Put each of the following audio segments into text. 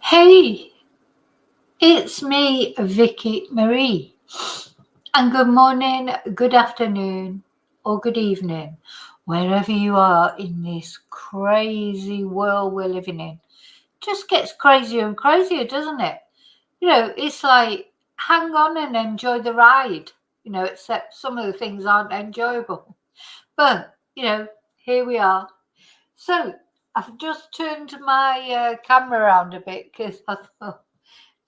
Hey, it's me, Vicky Marie, and good morning, good afternoon, or good evening, wherever you are in this crazy world we're living in. Just gets crazier and crazier, doesn't it? It's like hang on and enjoy the ride, except some of the things aren't enjoyable. But, here we are. So, I've just turned my camera around a bit because I thought,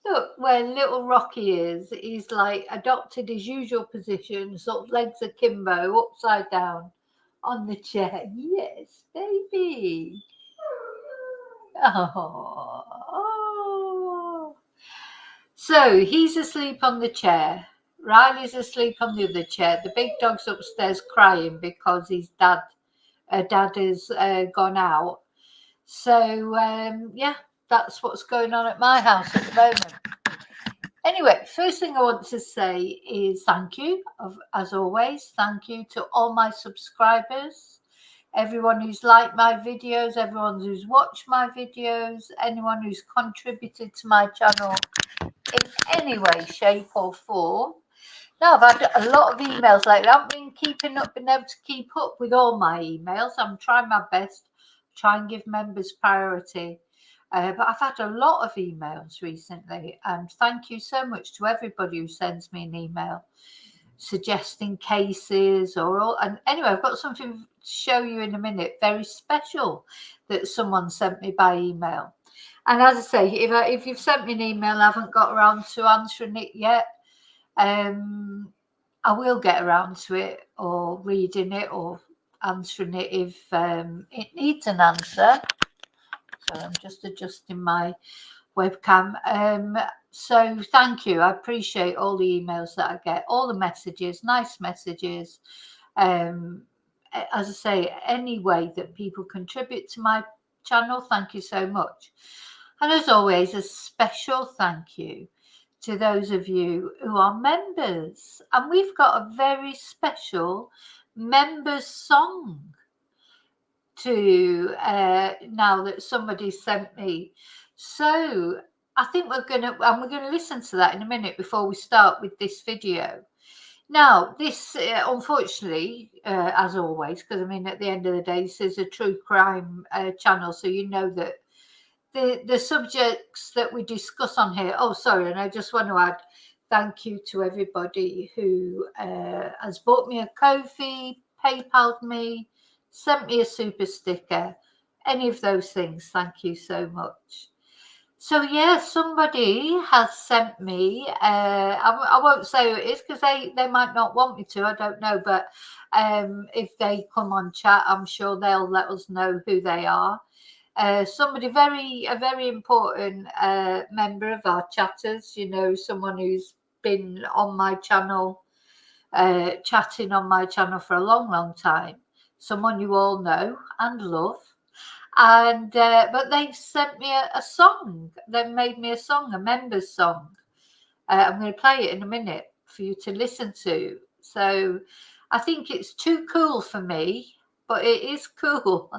look, where little Rocky is, he's like adopted his usual position, sort of legs akimbo, upside down on the chair. Yes, baby. Oh. So he's asleep on the chair. Riley's asleep on the other chair. The big dog's upstairs crying because his dad has gone out. So, yeah, that's what's going on at my house at the moment. Anyway, first thing I want to say is thank you, as always. Thank you to all my subscribers, everyone who's liked my videos, everyone who's watched my videos, anyone who's contributed to my channel in any way, shape or form. Now, I've had a lot of emails lately. I haven't been been able to keep up with all my emails. I'm trying my best, try and give members priority. But I've had a lot of emails recently, and thank you so much to everybody who sends me an email suggesting cases and anyway, I've got something to show you in a minute, very special, that someone sent me by email. And as I say, if you've sent me an email, I haven't got around to answering it yet. I will get around to it or reading it or answering it if it needs an answer. So I'm just adjusting my webcam. So thank you. I appreciate all the emails that I get, all the messages, nice messages. As I say, any way that people contribute to my channel, thank you so much. And as always, a special thank you to those of you who are members. And we've got a very special members song to now that somebody sent me. So I think we're gonna listen to that in a minute before we start with this video. Now, this unfortunately, as always, because I mean, at the end of the day, this is a true crime channel, so you know that the subjects that we discuss on here. Oh, sorry, and I just want to add thank you to everybody who has bought me a Ko-fi, PayPal'd me, sent me a super sticker, any of those things. Thank you so much. So yeah, somebody has sent me, I won't say who it is because they might not want me to, I don't know, but if they come on chat, I'm sure they'll let us know who they are. Somebody a very important member of our chatters, someone who's been on my channel, chatting on my channel for a long time, someone you all know and love. And but they've sent me a song. They've made me a song, a members song. I'm going to play it in a minute for you to listen to. So I think it's too cool for me, but it is cool.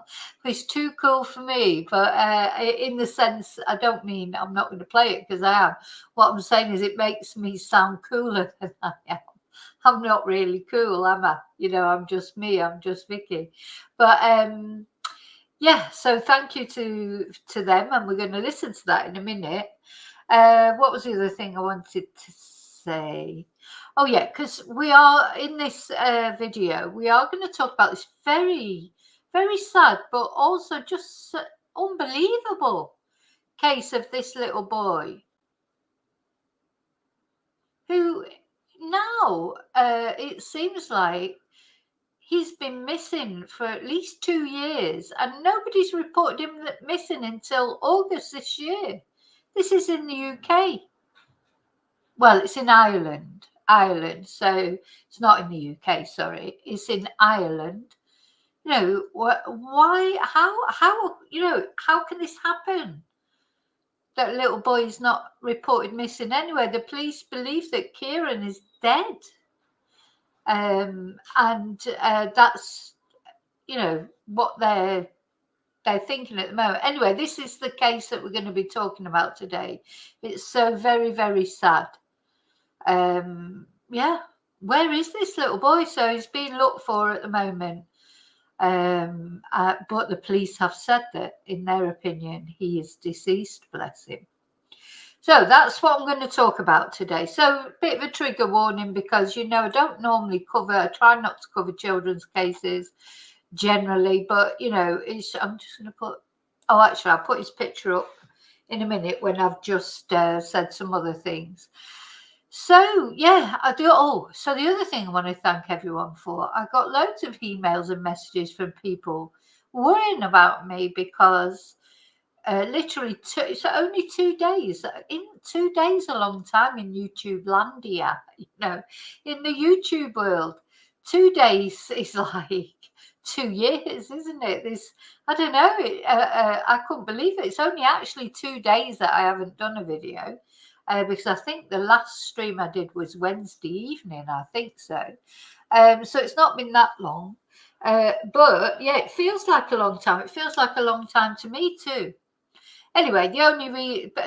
It's too cool for me, but in the sense, I don't mean I'm not going to play it because I am. What I'm saying is it makes me sound cooler than I am. I'm not really cool, am I? I'm just me. I'm just Vicky. But yeah, so thank you to them, and we're going to listen to that in a minute. What was the other thing I wanted to say? Oh yeah, because we are in this video, we are going to talk about this very, very sad, but also just unbelievable case of this little boy who now it seems like he's been missing for at least 2 years, and nobody's reported him missing until August this year. This is in the UK. Well, it's in Ireland, so it's not in the UK, sorry. It's in Ireland. Why, how, how can this happen? That little boy is not reported missing anywhere. The police believe that Kyran is dead. And that's, what they're they're thinking at the moment. Anyway, this is the case that we're going to be talking about today. It's so very, very sad. Yeah, where is this little boy? So he's being looked for at the moment. But the police have said that, in their opinion, he is deceased, bless him. So that's what I'm going to talk about today. So a bit of a trigger warning, because, you know, I don't normally I try not to cover children's cases generally, but, you know, I'm just going to put, actually, I'll put his picture up in a minute when I've just said some other things. So, yeah, I do. So the other thing I want to thank everyone for, I got loads of emails and messages from people worrying about me because literally it's only 2 days. In 2 days, a long time in YouTube landia, you know, in the YouTube world. 2 days is like 2 years, isn't it? I don't know. I couldn't believe it. It's only actually 2 days that I haven't done a video. Because I think the last stream I did was Wednesday evening, I think so. So it's not been that long. But yeah, it feels like a long time. It feels like a long time to me too. Anyway,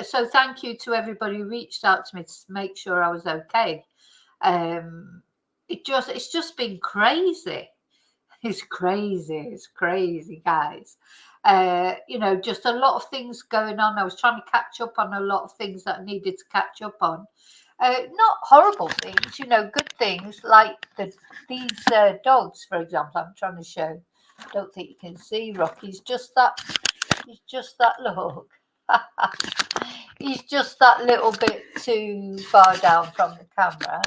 so thank you to everybody who reached out to me to make sure I was okay. It's just been crazy. It's crazy, guys. You know, just a lot of things going on. I was trying to catch up on a lot of things that I needed to catch up on. Not horrible things, you know, good things like these dogs, for example. I'm trying to show. I don't think you can see Rocky. He's just that look. He's just that little bit too far down from the camera.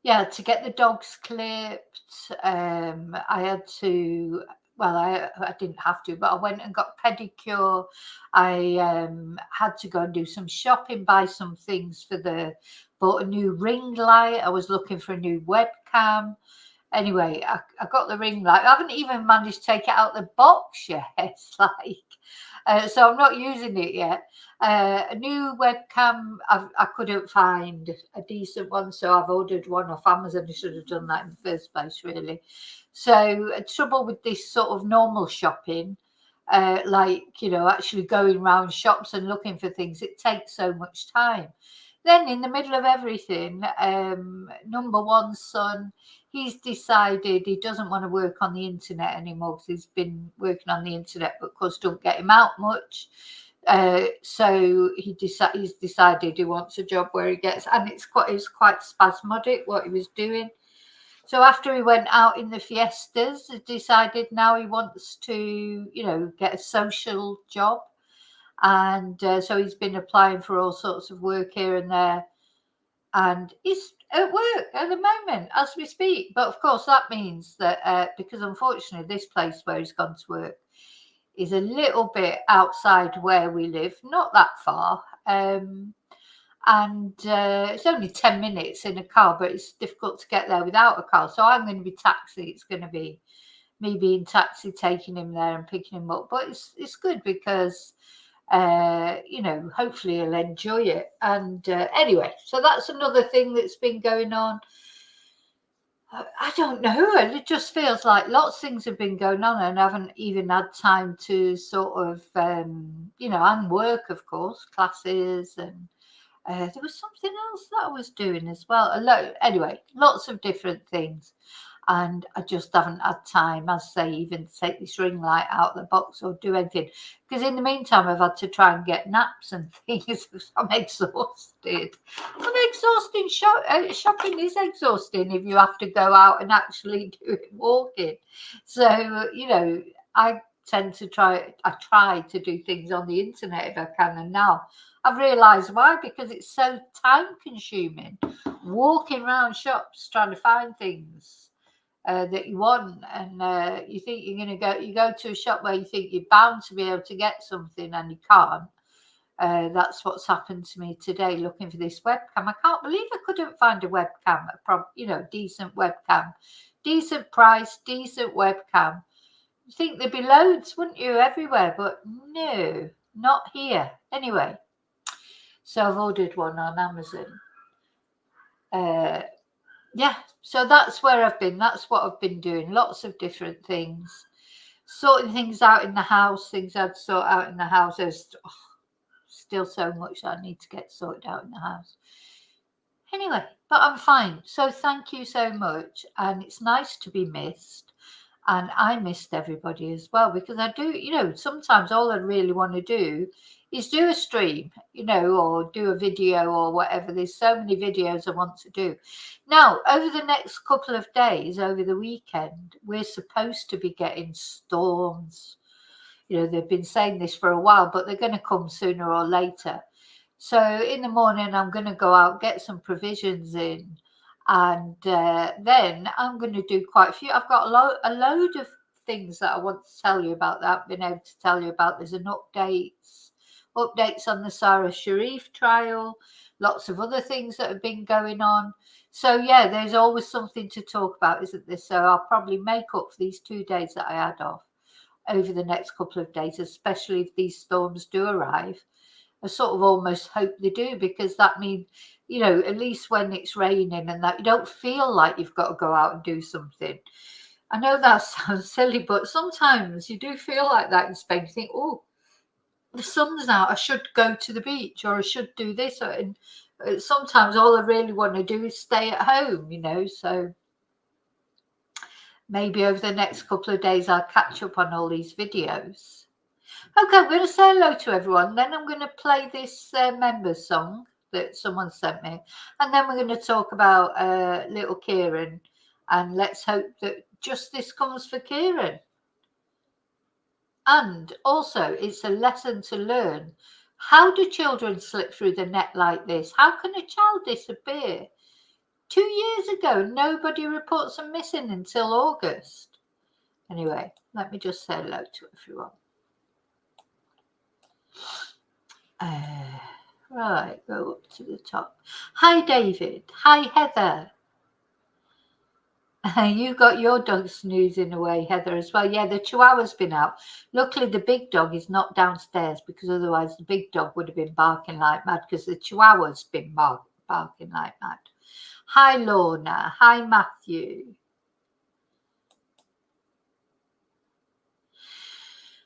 Yeah, to get the dogs clipped, I had to, well, I didn't have to, but I went and got pedicure. I had to go and do some shopping, buy some things bought a new ring light. I was looking for a new webcam. Anyway, I got the ring light. I haven't even managed to take it out the box yet. It's like, so I'm not using it yet. A new webcam, I couldn't find a decent one, so I've ordered one off Amazon. I should have done that in the first place, really. So trouble with this sort of normal shopping, like, you know, actually going around shops and looking for things, it takes so much time. Then in the middle of everything, number one son, he's decided he doesn't want to work on the internet anymore because he's been working on the internet, but of course don't get him out much. So he's decided he wants a job where he gets, and it's quite spasmodic what he was doing. So after he went out in the fiestas, he decided now he wants to, you know, get a social job. And so he's been applying for all sorts of work here and there. And he's at work at the moment as we speak. But of course, that means that because unfortunately, this place where he's gone to work is a little bit outside where we live, not that far. And it's only 10 minutes in a car, but it's difficult to get there without a car. So I'm going to be taxi. It's going to be me being taxi, taking him there and picking him up. But it's good because, you know, hopefully he'll enjoy it. And anyway, so that's another thing that's been going on. I don't know. It just feels like lots of things have been going on and I haven't even had time to sort of, you know, and work, of course, classes. And there was something else that I was doing as well. Anyway, lots of different things. And I just haven't had time, as I say, even to take this ring light out of the box or do anything. Because in the meantime, I've had to try and get naps and things. I'm exhausted. Shopping is exhausting if you have to go out and actually do it walking. So, you know, I try to do things on the internet if I can. And now I've realised why, because it's so time consuming. Walking around shops trying to find things that you want, and you think you're going to you go to a shop where you think you're bound to be able to get something and you can't. That's what's happened to me today looking for this webcam. I can't believe I couldn't find a webcam, decent webcam, decent price, decent webcam. You think there'd be loads, wouldn't you, everywhere? But no, not here. Anyway, so I've ordered one on Amazon. yeah, so that's where I've been. That's what I've been doing. Lots of different things. Sorting things out in the house, things I'd sort out in the house. There's still so much that I need to get sorted out in the house. Anyway, but I'm fine. So thank you so much. And it's nice to be missed. And I missed everybody as well, because I do, you know, sometimes all I really want to do is do a stream, you know, or do a video or whatever. There's so many videos I want to do. Now, over the next couple of days, over the weekend, we're supposed to be getting storms. You know, they've been saying this for a while, but they're going to come sooner or later. So in the morning, I'm going to go out, get some provisions in. And then I'm going to do quite a few. I've got a load of things that I want to tell you about that I've been able to tell you about. There's an updates on the Sarah Sharif trial, lots of other things that have been going on. So yeah, there's always something to talk about, isn't there? So I'll probably make up for these 2 days that I had off over the next couple of days, especially if these storms do arrive. I sort of almost hope they do, because that means, you know, at least when it's raining and that, you don't feel like you've got to go out and do something. I know that sounds silly, but sometimes you do feel like that in Spain. You think, oh, the sun's out, I should go to the beach, or I should do this. And sometimes all I really want to do is stay at home, you know. So maybe over the next couple of days I'll catch up on all these videos. Okay, I'm going to say hello to everyone. Then I'm going to play this members song that someone sent me. And then we're going to talk about little Kyran. And let's hope that justice comes for Kyran. And also, it's a lesson to learn. How do children slip through the net like this? How can a child disappear? 2 years ago, nobody reports them missing until August. Anyway, let me just say hello to everyone. Right, go up to the top. Hi, David. Hi, Heather. You got your dog snoozing away, Heather, as well. Yeah, the Chihuahua's been out. Luckily, the big dog is not downstairs, because otherwise the big dog would have been barking like mad, because the Chihuahua's been barking like mad. Hi, Lorna. Hi, Matthew.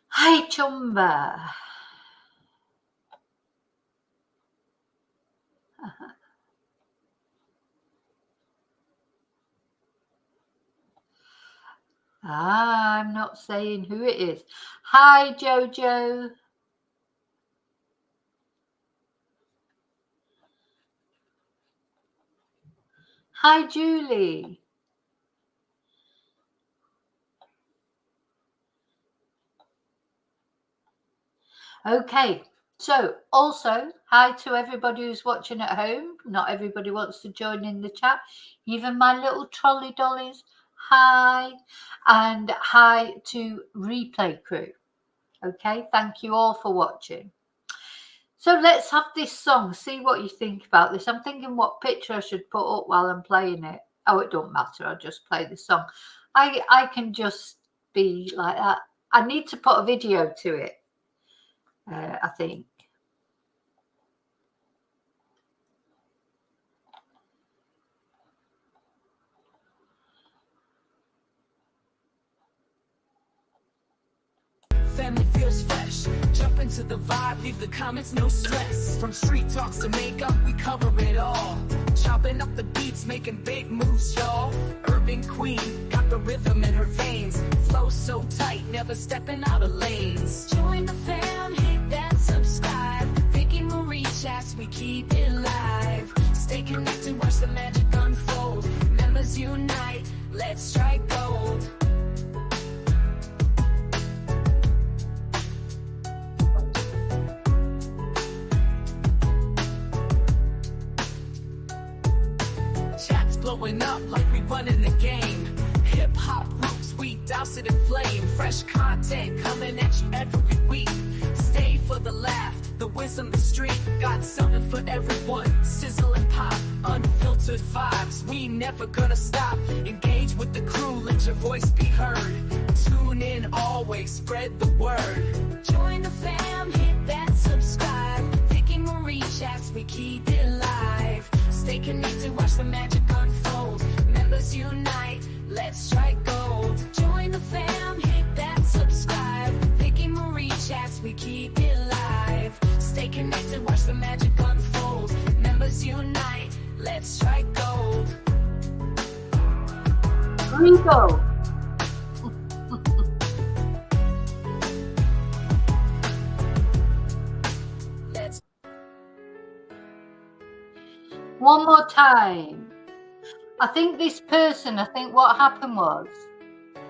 Hi, Chumba. I'm not saying who it is. Hi, Jojo. Hi, Julie. Okay, so also hi to everybody who's watching at home. Not everybody wants to join in the chat, even my little trolley dollies. Hi, and hi to replay crew. Okay, thank you all for watching. So let's have this song, see what you think about this. I'm thinking what picture I should put up while I'm playing it. Oh, it don't matter, I'll just play the song. I can just be like that. I need to put a video to it, I think. Family feels fresh. Jump into the vibe, leave the comments, no stress. From street talks to makeup, we cover it all. Chopping up the beats, making big moves, y'all. Urban queen, got the rhythm in her veins. Flow so tight, never stepping out of lanes. Join the fam, hit that subscribe. Vicky Marie chats, we keep it live. Stay connected, watch the magic unfold. Members unite, let's strike gold. Blowing up like we running the game. Hip-hop roots, we douse it in flame. Fresh content coming at you every week. Stay for the laugh, the wisdom, the street. Got something for everyone, sizzle and pop. Unfiltered vibes, we never gonna stop. Engage with the crew, let your voice be heard. Tune in always, spread the word. Join the fam, hit that subscribe. Vicky Marie chats, we keep it live. Stay connected, watch the magic unfold. Members unite, let's strike gold. Join the fam, hit that subscribe. Vicky Marie chats, we keep it live. Stay connected, watch the magic unfold. Members unite, let's strike gold. Rico. One more time. I think what happened was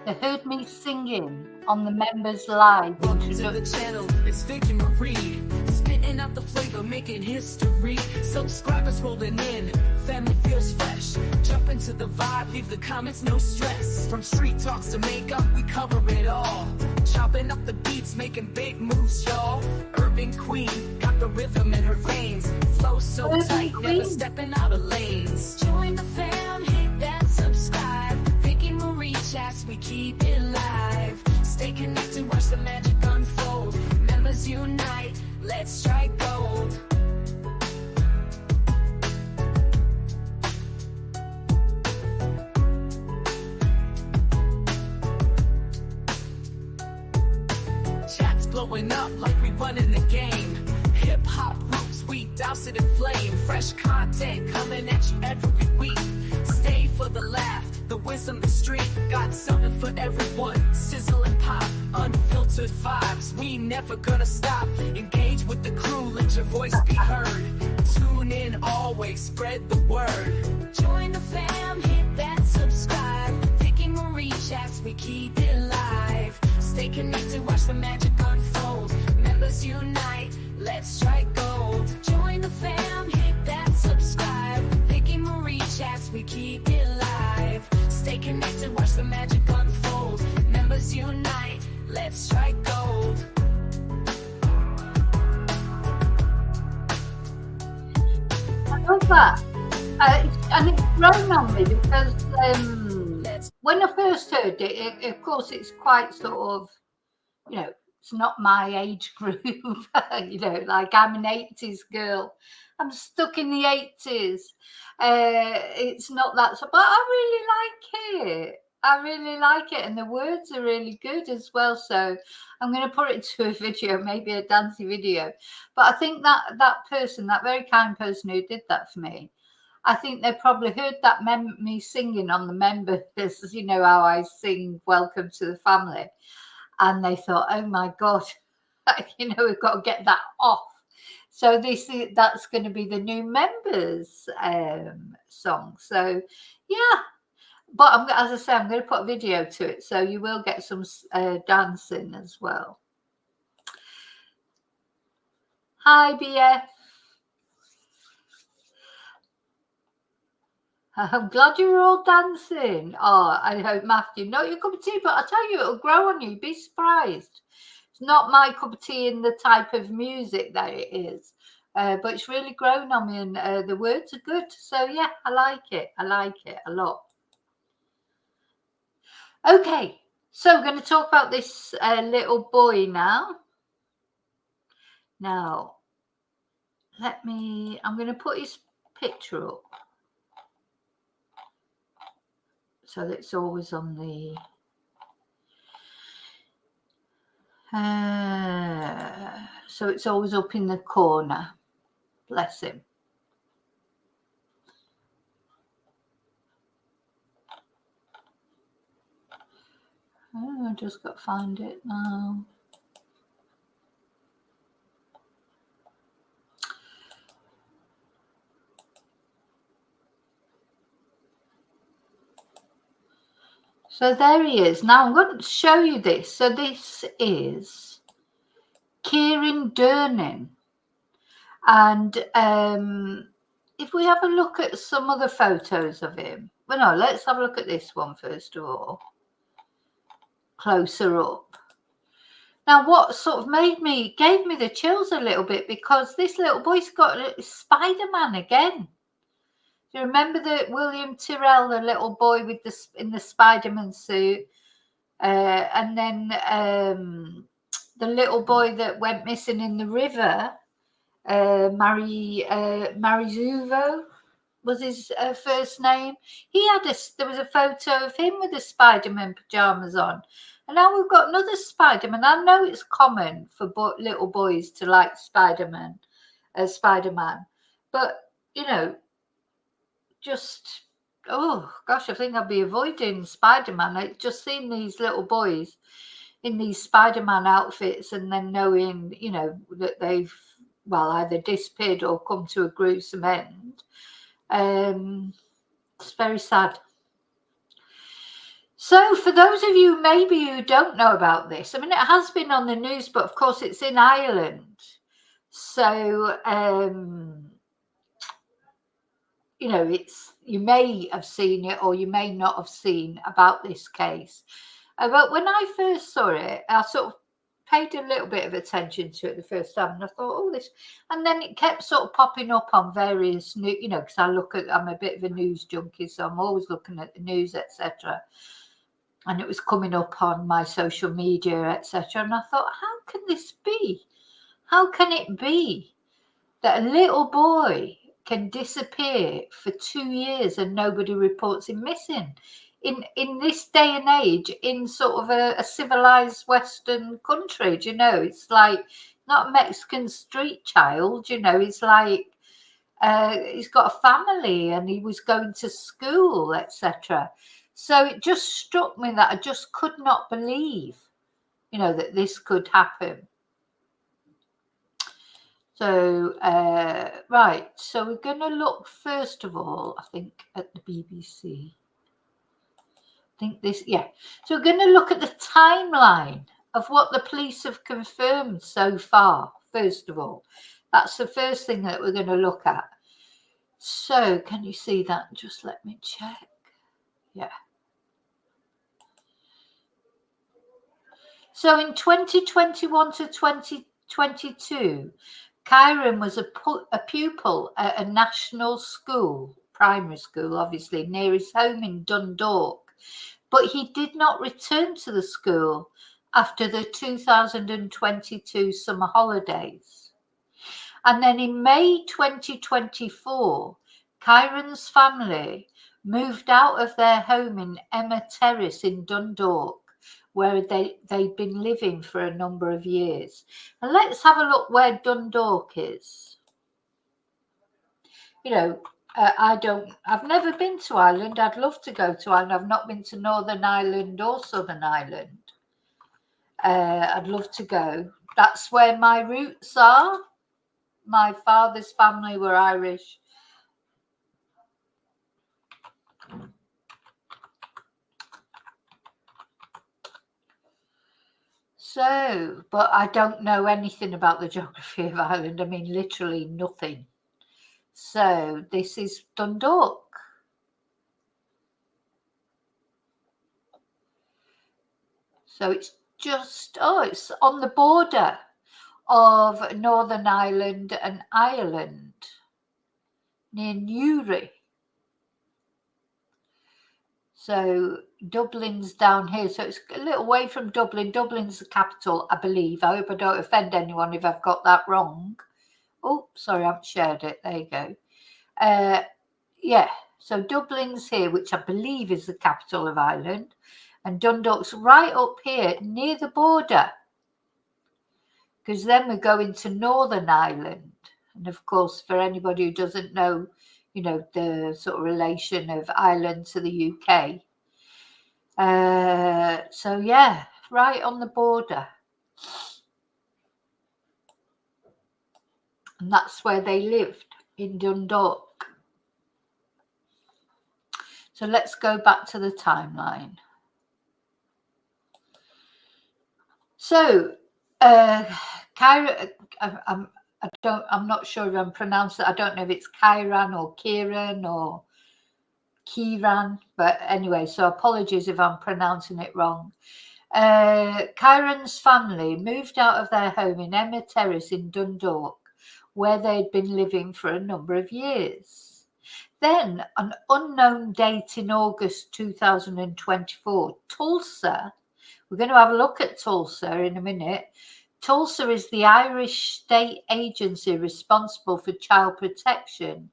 they heard me singing on the members live. Welcome to the channel, it's Vicky Marie. Spitting out the flavor, making history. Subscribers rolling in, family feels fresh. Jump into the vibe, leave the comments, no stress. From street talks to makeup, we cover it all. Chopping up the beats, making big moves, y'all. Urban queen, got the rhythm in her veins. Flow so tight, never stepping out of lanes. Join the fam, hit that subscribe. Vicky Marie chats, we keep it live. Stay connected, watch the magic unfold. Members unite, let's strike gold. Chats blowing up like we running the game. Hip hop roots, we douse it in flame. Fresh content coming at you every week. Stay for the laugh, the wisdom, the street. Got something for everyone. Sizzle and pop, unfiltered vibes. We never gonna stop. Engage with the crew, let your voice be heard. Tune in always, spread the word. Join the fam, hit that subscribe. Vicky Marie chats, we keep it live. Stay connected, watch the magic unfold. Members unite, let's strike gold. Join the fam, hit that subscribe. Vicky Marie chats, we keep it live. Stay connected, watch the magic unfold. Members unite, let's strike gold. I love that. And it's grown on me because when I first heard it, of course, it's quite sort of, it's not my age group. Like I'm an 80s girl. I'm stuck in the 80s. It's not that, but I really like it. I really like it, and the words are really good as well. So I'm going to put it to a video, maybe a dancey video. But I think that person, that very kind person who did that for me, I think they probably heard that me singing on the members, how I sing "Welcome to the Family," and they thought, "Oh my God, we've got to get that off." So that's going to be the new members song. So yeah, but as I say, I'm going to put a video to it, so you will get some dancing as well. Hi, BF. I'm glad you were all dancing. Oh, I hope, Matthew, not your cup of tea, but I tell you, it'll grow on you. Be surprised. It's not my cup of tea in the type of music that it is, but it's really grown on me, and the words are good. So yeah, I like it. I like it a lot. Okay, so we're going to talk about this little boy now. Now, I'm going to put his picture up, so that it's always on the so it's always up in the corner. Bless him. Oh, I just got to find it now. So there he is. Now I'm going to show you this. So this is Kyran Durnin. And if we have a look at some other photos of him. Well, no, let's have a look at this one first of all. Closer up. Now what sort of gave me the chills a little bit, because this little boy's got a Spider-Man again. Do you remember the William Tyrrell, the little boy with in the Spider-Man suit? And then the little boy that went missing in the river, Marizuvo. was his first name. There was a photo of him with the Spider-Man pajamas on. And now we've got another Spider-Man. I know it's common for little boys to like Spider-Man. But, you know, just, oh gosh, I think I'd be avoiding Spider-Man. Like, just seeing these little boys in these Spider-Man outfits and then knowing, you know, that they've, well, either disappeared or come to a gruesome end. It's very sad. So for those of you maybe who don't know about this, I mean, it has been on the news, but of course it's in Ireland. So, you know, you may have seen it or you may not have seen about this case. But when I first saw it, I sort of paid a little bit of attention to it the first time, and I thought, oh, this, and then it kept sort of popping up on various news, you know, because I'm a bit of a news junkie, so I'm always looking at the news, etc. And it was coming up on my social media, etc. And I thought, how can this be? How can it be that a little boy can disappear for 2 years and nobody reports him missing? In this day and age, in sort of a civilized Western country, you know, it's like not a Mexican street child, you know, it's like he's got a family and he was going to school, etc. So it just struck me that I just could not believe, you know, that this could happen. So, right, so we're going to look first of all, I think, at the BBC. So we're going to look at the timeline of what the police have confirmed so far, first of all. That's the first thing that we're going to look at. So can you see that? Just let me check. Yeah. So in 2021 to 2022, Kyran was a pupil at a national school, primary school, obviously, near his home in Dundalk. But he did not return to the school after the 2022 summer holidays. And then in May 2024, Kyran's family moved out of their home in Emer Terrace in Dundalk, where they'd been living for a number of years. And let's have a look where Dundalk is. You know, I've never been to Ireland. I'd love to go to Ireland. I've not been to Northern Ireland or Southern Ireland. I'd love to go. That's where my roots are. My father's family were Irish. So, but I don't know anything about the geography of Ireland. I mean, literally nothing. So this is Dundalk. So it's just, it's on the border of Northern Ireland and Ireland, near Newry. So Dublin's down here. So it's a little way from Dublin. Dublin's the capital, I believe. I hope I don't offend anyone if I've got that wrong. Oh, sorry, I haven't shared it. There you go. Yeah, so Dublin's here, which I believe is the capital of Ireland. And Dundalk's right up here near the border. Because then we go into Northern Ireland. And of course, for anybody who doesn't know, you know, the sort of relation of Ireland to the UK. So yeah, right on the border. And that's where they lived, in Dundalk. So let's go back to the timeline. So, Kyran, I'm not sure if I'm pronouncing it. I don't know if it's Kyran or Kyran or Kyran, but anyway, so apologies if I'm pronouncing it wrong. Kyran's family moved out of their home in Emer Terrace in Dundalk, where they'd been living for a number of years. Then, an unknown date in August 2024, Tulsa, we're going to have a look at Tulsa in a minute. Tulsa is the Irish state agency responsible for child protection,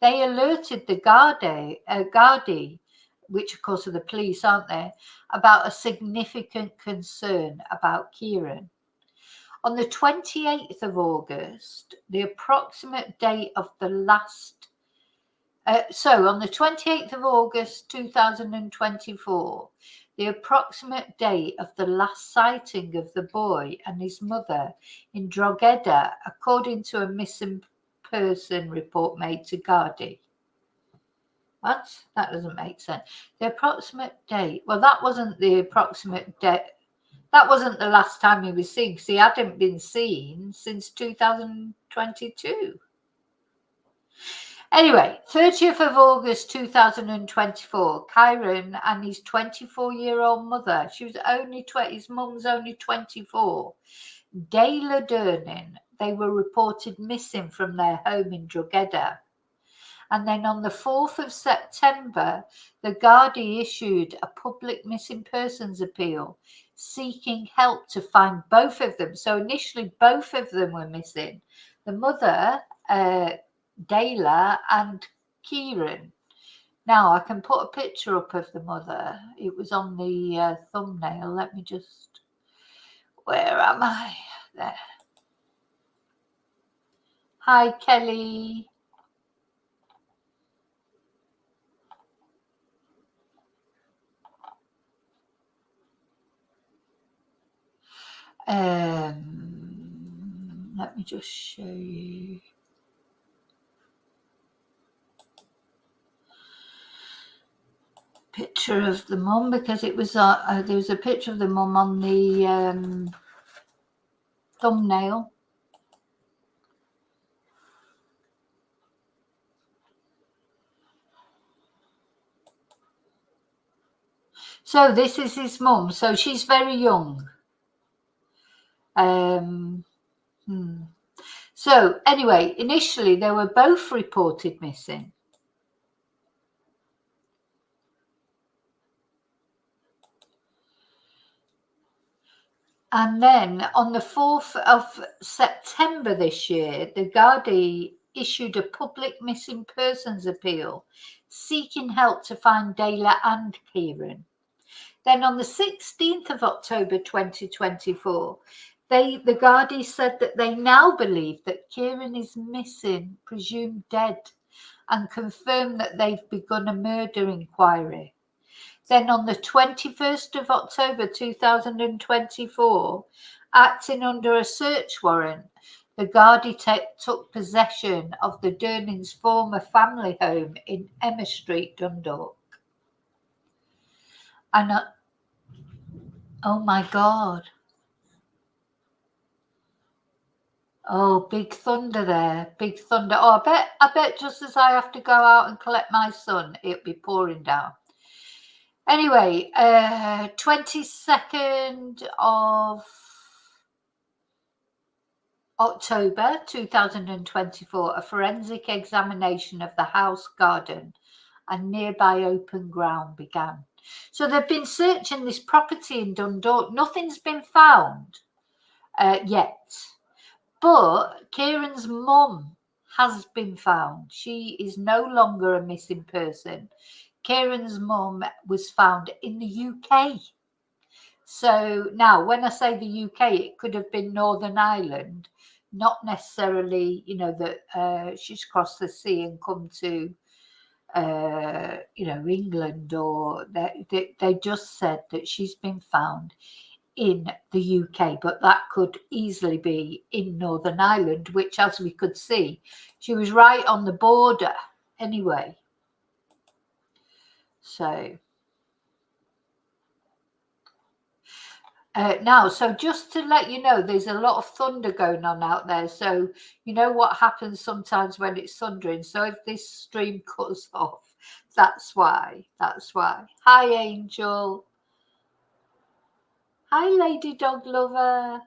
They alerted the gardaí, which of course are the police, aren't they, about a significant concern about Kyran. On the 28th of August, the approximate date of the last on the 28th of August 2024, the approximate date of the last sighting of the boy and his mother in Drogheda, according to a missing person report made to Gardaí. What? That doesn't make sense. The approximate date. Well, that wasn't the approximate date. That wasn't the last time he was seen, because he hadn't been seen since 2022. Anyway, 30th of August 2024, Kyran and his 24-year-old mother, his mum's only 24, Emer Durnin, they were reported missing from their home in Drogheda. And then on the 4th of September, the Gardaí issued a public missing persons appeal seeking help to find both of them. So initially, both of them were missing. The mother, Dayla, and Kyran. Now, I can put a picture up of the mother. It was on the thumbnail. Let me just... Where am I? There. Hi, Kelly. Let me just show you. Picture of the mum, because it was there was a picture of the mum on the thumbnail. So this is his mum. So she's very young. So anyway, initially they were both reported missing. And then on the 4th of September this year, the Gardaí issued a public missing persons appeal seeking help to find Dayla and Kyran. Then on the 16th of October 2024, the Gardaí said that they now believe that Kyran is missing, presumed dead, and confirmed that they've begun a murder inquiry. Then on the 21st of October 2024, acting under a search warrant, the Gardaí took possession of the Durnins' former family home in Emer Street, Dundalk. And oh my God. Oh, big thunder there, big thunder. Oh, I bet just as I have to go out and collect my son, it'll be pouring down. Anyway, 22nd of October 2024, a forensic examination of the house garden and nearby open ground began. So they've been searching this property in Dundalk. Nothing's been found yet. But Kyran's mum has been found. She is no longer a missing person. Kyran's mum was found in the UK. So now, when I say the UK, it could have been Northern Ireland, not necessarily, that she's crossed the sea and come to, England, or they just said that she's been found in the UK, but that could easily be in Northern Ireland, which, as we could see, she was right on the border anyway. So now, so just to let you know, there's a lot of thunder going on out there. So you know what happens sometimes when it's thundering. So if this stream cuts off, that's why. Hi, Angel. Hi, Lady Dog Lover. I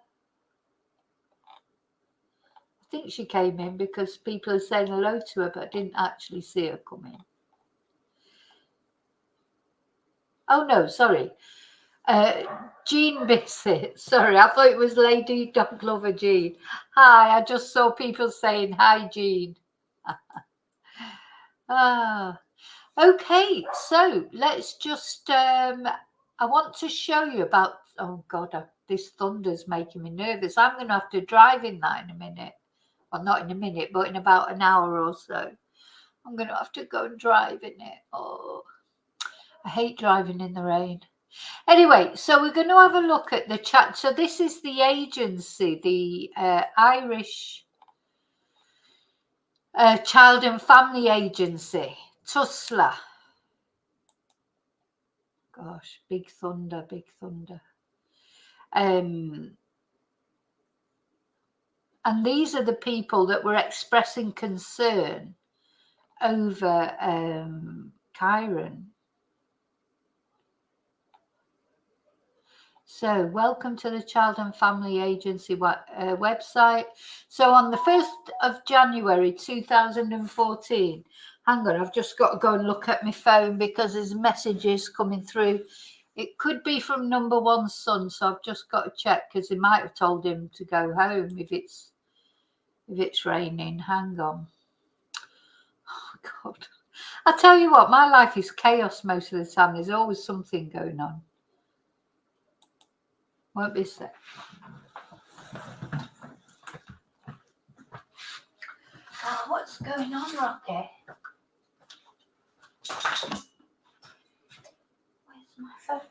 think she came in because people are saying hello to her, but I didn't actually see her come in. Oh, no, sorry. Jean Bissett. Sorry, I thought it was Lady Dog Lover Jean. Hi, I just saw people saying hi, Jean. Okay, so let's just I want to show you about, oh god, this thunder's making me nervous. I'm going to have to drive in that in a minute. Well, not in a minute, but in about an hour or so. I'm going to have to go and drive in it. Oh, I hate driving in the rain. Anyway, so we're going to have a look at the chat. So this is the agency, the Irish Child and Family Agency, TUSLA. Gosh, big thunder, big thunder. And these are the people that were expressing concern over Kyran. So welcome to the Child and Family Agency website. So on the 1st of January 2014, hang on, I've just got to go and look at my phone because there's messages coming through. It could be from number one's son, so I've just got to check because they might have told him to go home if it's raining. Hang on. Oh God, I tell you what, my life is chaos most of the time. There's always something going on. Won't be a sec. Oh, what's going on, Rocky? Where's my phone?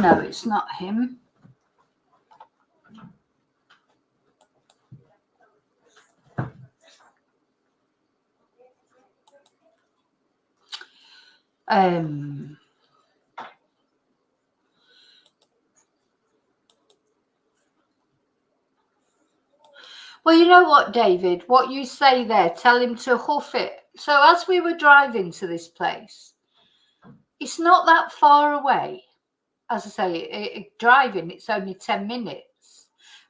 No, it's not him. Well, you know what, David, what you say there, tell him to hoof it. So as we were driving to this place, it's not that far away. As I say, driving, it's only 10 minutes.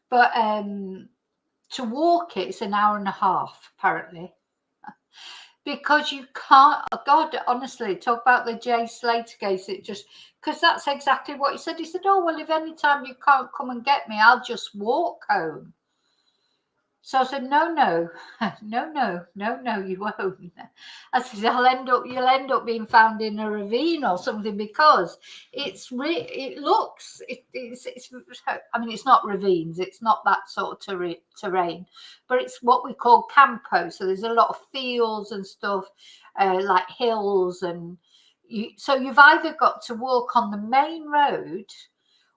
But to walk it, it's an hour and a half, apparently. Because you can't, oh God, honestly, talk about the Jay Slater case. It just, because that's exactly what he said. He said, oh, well, if any time you can't come and get me, I'll just walk home. So I said, no, you won't. I said, you'll end up being found in a ravine or something because it's I mean, it's not ravines, it's not that sort of terrain, but it's what we call campo. So there's a lot of fields and stuff, like hills, and so you've either got to walk on the main road,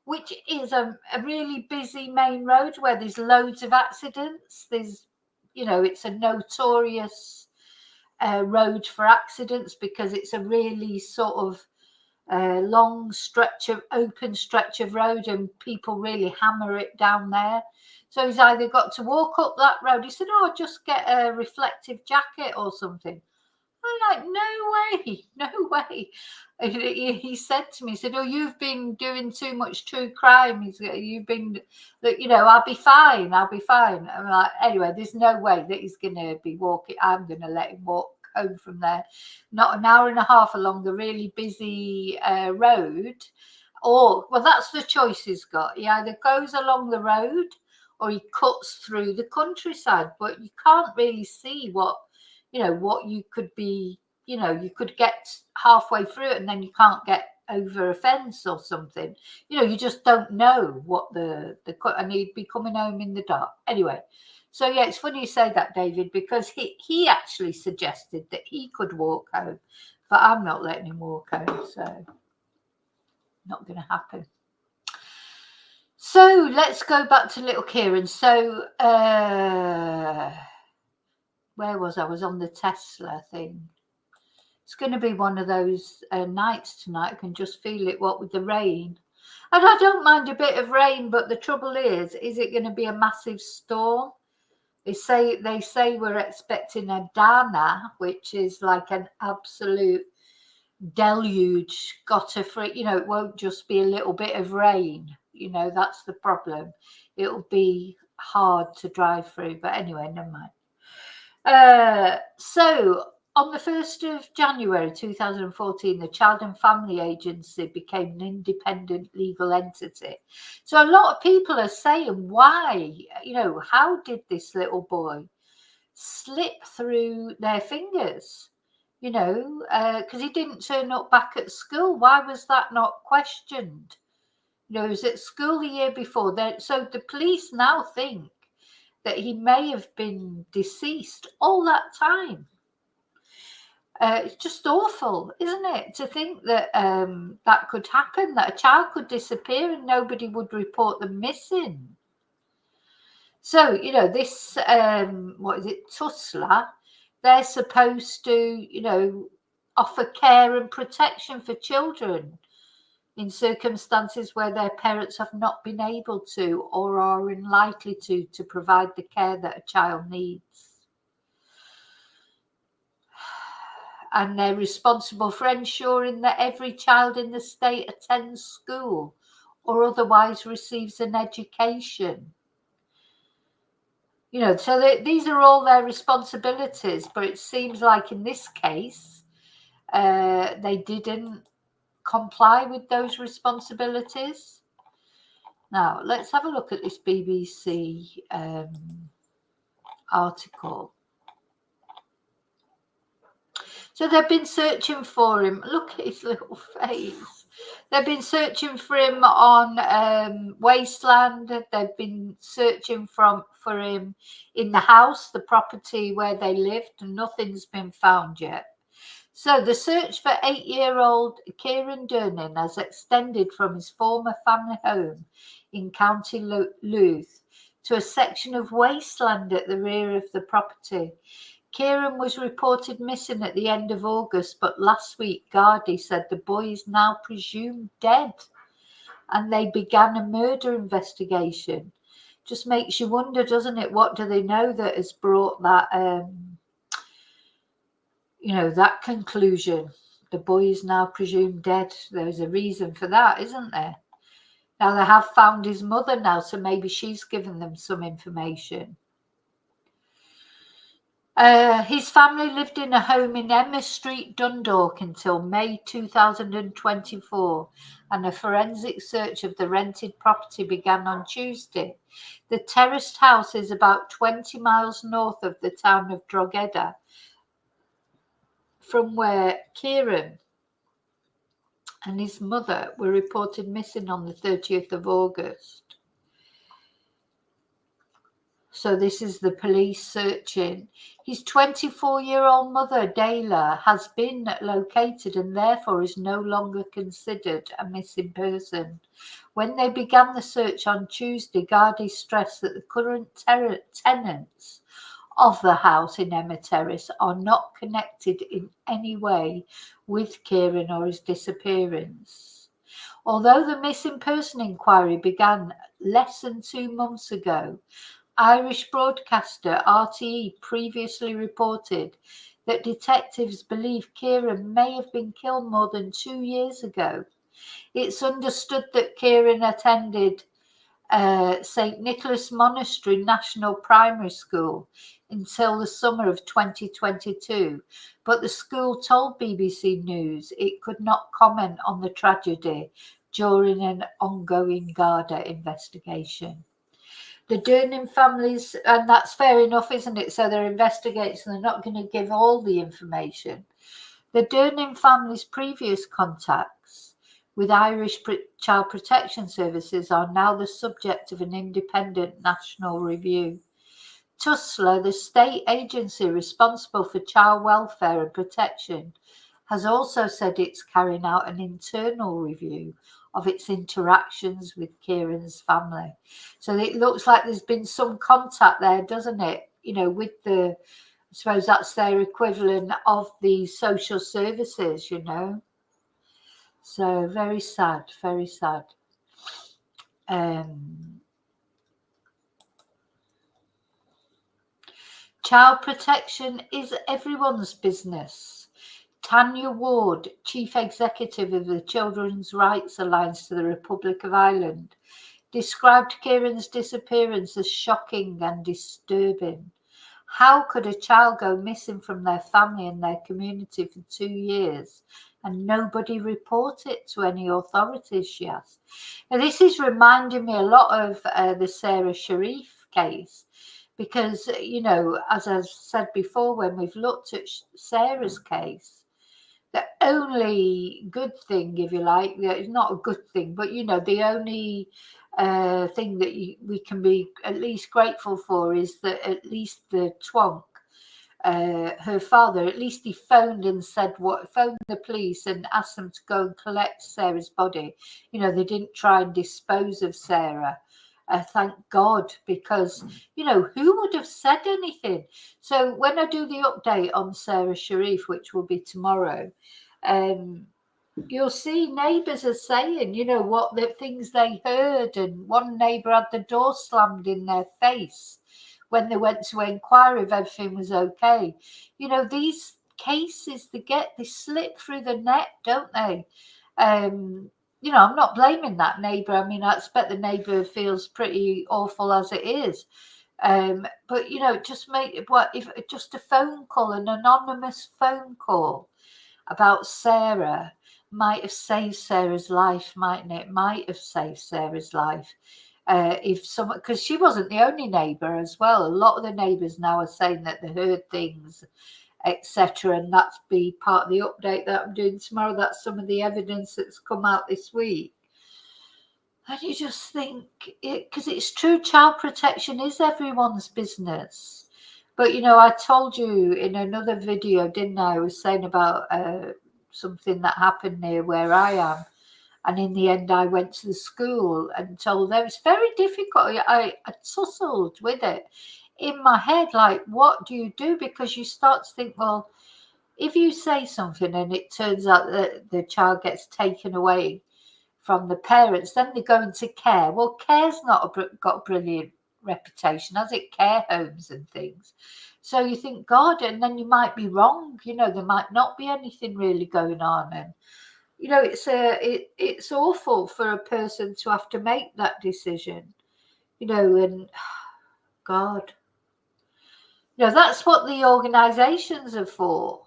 which is a really busy main road where there's loads of accidents. There's, it's a notorious road for accidents because it's a really sort of long open stretch of road and people really hammer it down there. So he's either got to walk up that road. He said, oh, just get a reflective jacket or something. I'm like, no way. He said to me, he said, oh, you've been doing too much true crime. You've been, I'll be fine. I'm like, anyway, there's no way that he's going to be walking. I'm going to let him walk home from there. Not an hour and a half along the really busy road. Well, that's the choice he's got. He either goes along the road or he cuts through the countryside, but you can't really see what you could be, you could get halfway through it and then you can't get over a fence or something. You just don't know what and he'd be coming home in the dark. Anyway, so yeah, it's funny you say that, David, because he actually suggested that he could walk home, but I'm not letting him walk home, so not going to happen. So let's go back to little Kyran. So, where was I? Was on the Tesla thing. It's going to be one of those nights tonight. I can just feel it, what with the rain. And I don't mind a bit of rain, but the trouble is it going to be a massive storm? They say we're expecting a Dana, which is like an absolute deluge, it won't just be a little bit of rain. That's the problem. It'll be hard to drive through. But anyway, never mind. So On the 1st of January 2014, the Child and Family Agency became an independent legal entity. So a lot of people are saying, why? How did this little boy slip through their fingers? Because he didn't turn up back at school. Why was that not questioned? He was at school the year before. So the police now think that he may have been deceased all that time. It's just awful, isn't it, to think that that could happen, that a child could disappear and nobody would report them missing. So, this, what is it, Tussler, they're supposed to, offer care and protection for children in circumstances where their parents have not been able to or are unlikely to provide the care that a child needs. And they're responsible for ensuring that every child in the state attends school or otherwise receives an education. So these are all their responsibilities, but it seems like in this case, they didn't comply with those responsibilities. Now, let's have a look at this BBC article. So they've been searching for him. Look at his little face. They've been searching for him on Wasteland. They've been searching for him in the house, the property where they lived, and nothing's been found yet. So the search for 8-year-old Kyran Durnin has extended from his former family home in County Louth to a section of wasteland at the rear of the property. Kyran was reported missing at the end of August, but last week gardaí said the boy is now presumed dead and they began a murder investigation. Just makes you wonder, doesn't it? What do they know that has brought that, that conclusion? The boy is now presumed dead. There's a reason for that, isn't there? Now they have found his mother now, so maybe she's given them some information. His family lived in a home in Emer Street, Dundalk until May 2024, and a forensic search of the rented property began on Tuesday. The terraced house is about 20 miles north of the town of Drogheda, from where Kyran and his mother were reported missing on the 30th of August. So this is the police searching. His 24-year-old mother, Dayla, has been located and therefore is no longer considered a missing person. When they began the search on Tuesday, gardaí stressed that the current tenants of the house in Emer Terrace are not connected in any way with Kyran or his disappearance. Although the missing person inquiry began less than 2 months ago, Irish broadcaster RTE previously reported that detectives believe Kyran may have been killed more than 2 years ago. It's understood that Kyran attended St. Nicholas Monastery National Primary School until the summer of 2022, but the school told BBC News it could not comment on the tragedy during an ongoing Garda investigation. The Durnin families, and that's fair enough, isn't it? So they're investigating, they're not going to give all the information. The Durnin family's previous contacts with Irish Child Protection Services are now the subject of an independent national review. Tussler, the state agency responsible for child welfare and protection, has also said it's carrying out an internal review of its interactions with Kyran's family. So it looks like there's been some contact there, doesn't it? With I suppose that's their equivalent of the social services, So very sad, very sad. Child protection is everyone's business. Tanya Ward, Chief Executive of the Children's Rights Alliance to the Republic of Ireland, described Kyran's disappearance as shocking and disturbing, How could a child go missing from their family and their community for 2 years and nobody report it to any authorities, she asked. Now, this is reminding me a lot of the Sarah Sharif case, because, as I've said before, when we've looked at Sarah's case, the only good thing, if you like, it's not a good thing, but, the only thing that we can be at least grateful for is that at least the twonk, her father, at least he phoned and said phoned the police and asked them to go and collect Sarah's body. They didn't try and dispose of Sarah. Thank God, because, who would have said anything? So when I do the update on Sarah Sharif, which will be tomorrow, you'll see neighbours are saying, what the things they heard. And one neighbour had the door slammed in their face when they went to inquire if everything was okay. These cases, they slip through the net, don't they? I'm not blaming that neighbour. I mean, I expect the neighbour feels pretty awful as it is. But, just just a phone call, an anonymous phone call about Sarah might have saved Sarah's life, mightn't it? Might have saved Sarah's life. If someone, because she wasn't the only neighbour as well. A lot of the neighbours now are saying that they heard things, etc. And that's be part of the update that I'm doing tomorrow. That's some of the evidence that's come out this week. And you just think, because it's true, child protection is everyone's business. But, I told you in another video, didn't I? I was saying about something that happened near where I am. And in the end, I went to the school and told them. It's very difficult. I tussled with it in my head, like, what do you do? Because you start to think, well, if you say something and it turns out that the child gets taken away from the parents, then they go into care. Well, care's not got a brilliant reputation, has it? Care homes and things. So you think, God, and then you might be wrong. There might not be anything really going on. And it's awful for a person to have to make that decision, and God, that's what the organisations are for.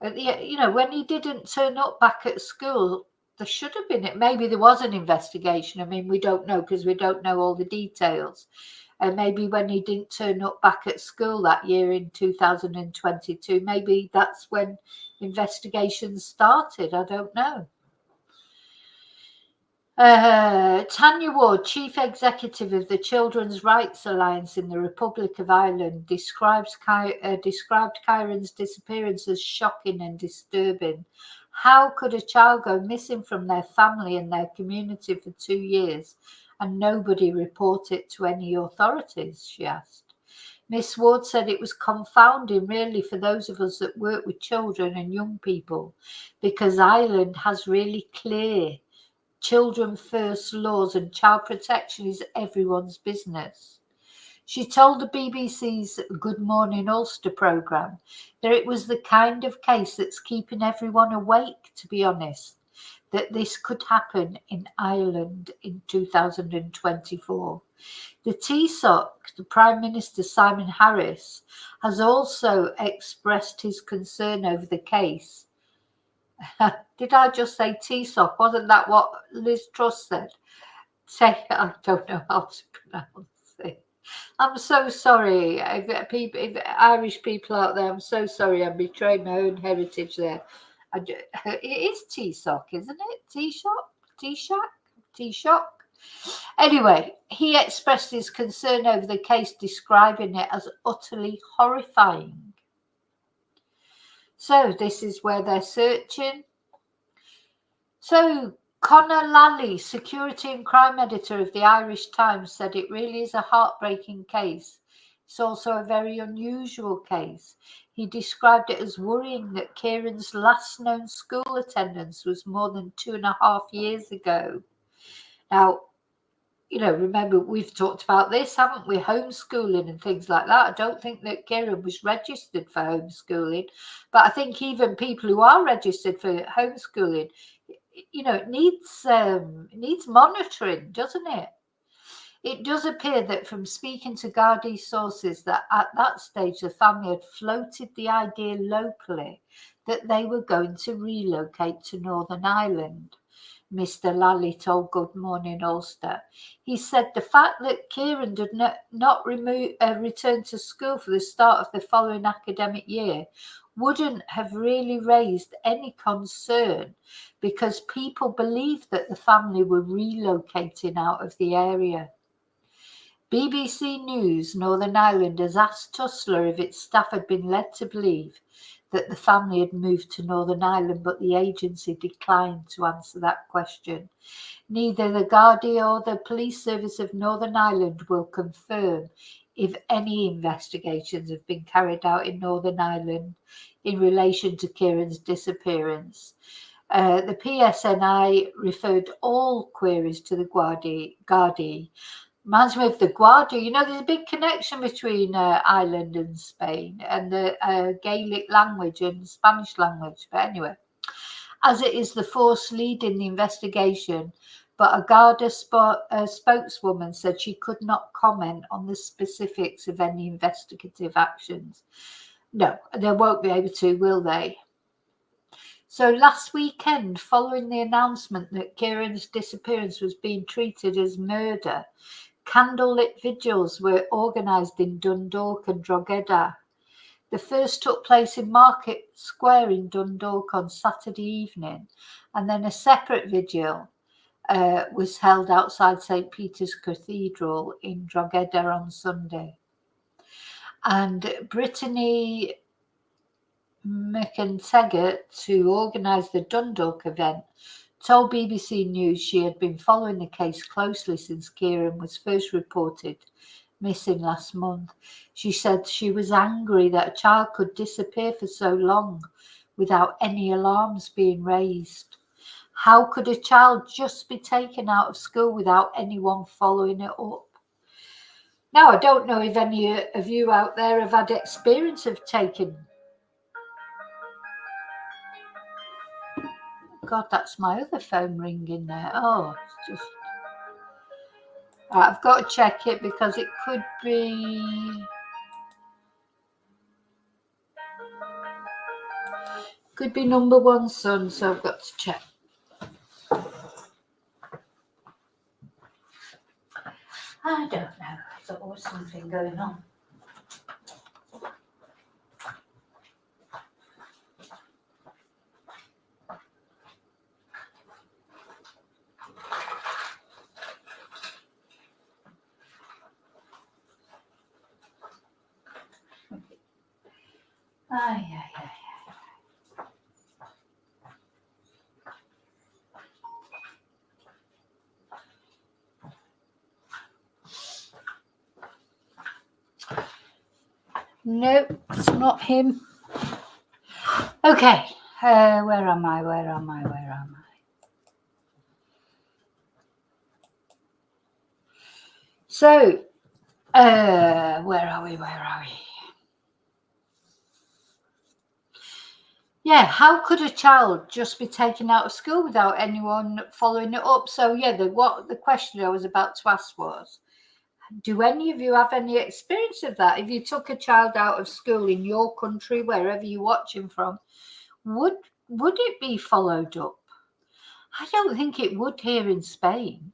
When he didn't turn up back at school, there should have been. Maybe there was an investigation. I mean, we don't know, because we don't know all the details. And maybe when he didn't turn up back at school that year in 2022, maybe that's when investigations started. I don't know. Tanya Ward, Chief Executive of the Children's Rights Alliance in the Republic of Ireland, described Kyran's disappearance as shocking and disturbing. How could a child go missing from their family and their community for 2 years and nobody report it to any authorities, she asked. Miss Ward said it was confounding, really, for those of us that work with children and young people, because Ireland has really clear children first laws and child protection is everyone's business. She told the BBC's Good Morning Ulster programme that it was the kind of case that's keeping everyone awake, to be honest, that this could happen in Ireland in 2024. The TSOC, the Prime Minister Simon Harris, has also expressed his concern over the case. Did I just say TSOC? Wasn't that what Liz Truss said? I don't know how to pronounce it. I'm so sorry. If Irish people out there, I'm so sorry. I'm betraying my own heritage there. It is TSOC, isn't it? Taoiseach? Anyway, he expressed his concern over the case, describing it as utterly horrifying. So this is where they're searching. So Conor Lally, security and crime editor of the Irish Times, said it really is a heartbreaking case. It's also a very unusual case. He described it as worrying that Kyran's last known school attendance was more than 2.5 years ago. Now, remember, we've talked about this, haven't we? Homeschooling and things like that. I don't think that Kyran was registered for homeschooling, but I think even people who are registered for homeschooling, it needs monitoring, doesn't it? It does appear that from speaking to gardaí sources that at that stage the family had floated the idea locally that they were going to relocate to Northern Ireland. Mr. Lally told Good Morning Ulster. He said the fact that Kyran did not return to school for the start of the following academic year wouldn't have really raised any concern because people believed that the family were relocating out of the area. BBC News Northern Ireland has asked Tussler if its staff had been led to believe that the family had moved to Northern Ireland, but the agency declined to answer that question. Neither the Gardaí or the Police Service of Northern Ireland will confirm if any investigations have been carried out in Northern Ireland in relation to Kyran's disappearance. The PSNI referred all queries to the Gardaí. Reminds me of the Guardia. You know, there's a big connection between Ireland and Spain and the Gaelic language and Spanish language. But anyway, as it is the force leading the investigation, but a Garda spokeswoman said she could not comment on the specifics of any investigative actions. No, they won't be able to, will they? So last weekend, following the announcement that Kyran's disappearance was being treated as murder, candlelit vigils were organised in Dundalk and Drogheda. The first took place in Market Square in Dundalk on Saturday evening, and then a separate vigil was held outside St. Peter's Cathedral in Drogheda on Sunday. And Brittany McInteggart, who organised the Dundalk event, told BBC News she had been following the case closely since Kyran was first reported missing last month. She said she was angry that a child could disappear for so long without any alarms being raised. How could a child just be taken out of school without anyone following it up? Now, I don't know if any of you out there have had experience of taking... God, that's my other phone ringing there. Oh, it's just... Right, I've got to check it because it could be... Could be number one son, so I've got to check. I don't know. There's always something going on. Nope, it's not him. Okay, where am I? So, where are we? Yeah, how could a child just be taken out of school without anyone following it up? So, yeah, the question I was about to ask was, do any of you have any experience of that? If you took a child out of school in your country, wherever you're watching from, would it be followed up? I don't think it would here in Spain,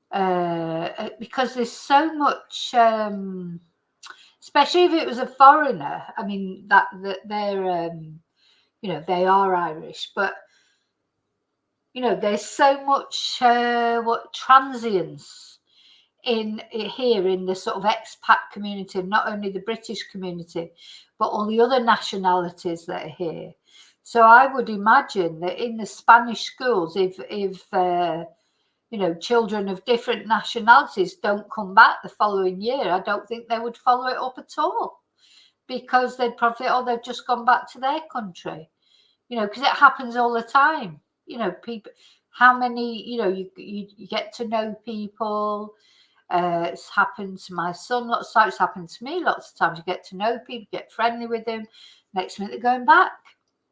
because there's so much, especially if it was a foreigner. I mean, that they're, they are Irish, but there's so much transience in here in the sort of expat community, not only the British community, but all the other nationalities that are here. So I would imagine that in the Spanish schools, if children of different nationalities don't come back the following year, I don't think they would follow it up at all, because they'd probably, they've just gone back to their country, because it happens all the time. People, how many, you get to know people. It's happened to my son lots of times. It's happened to me lots of times. You get to know people, get friendly with them. Next minute they're going back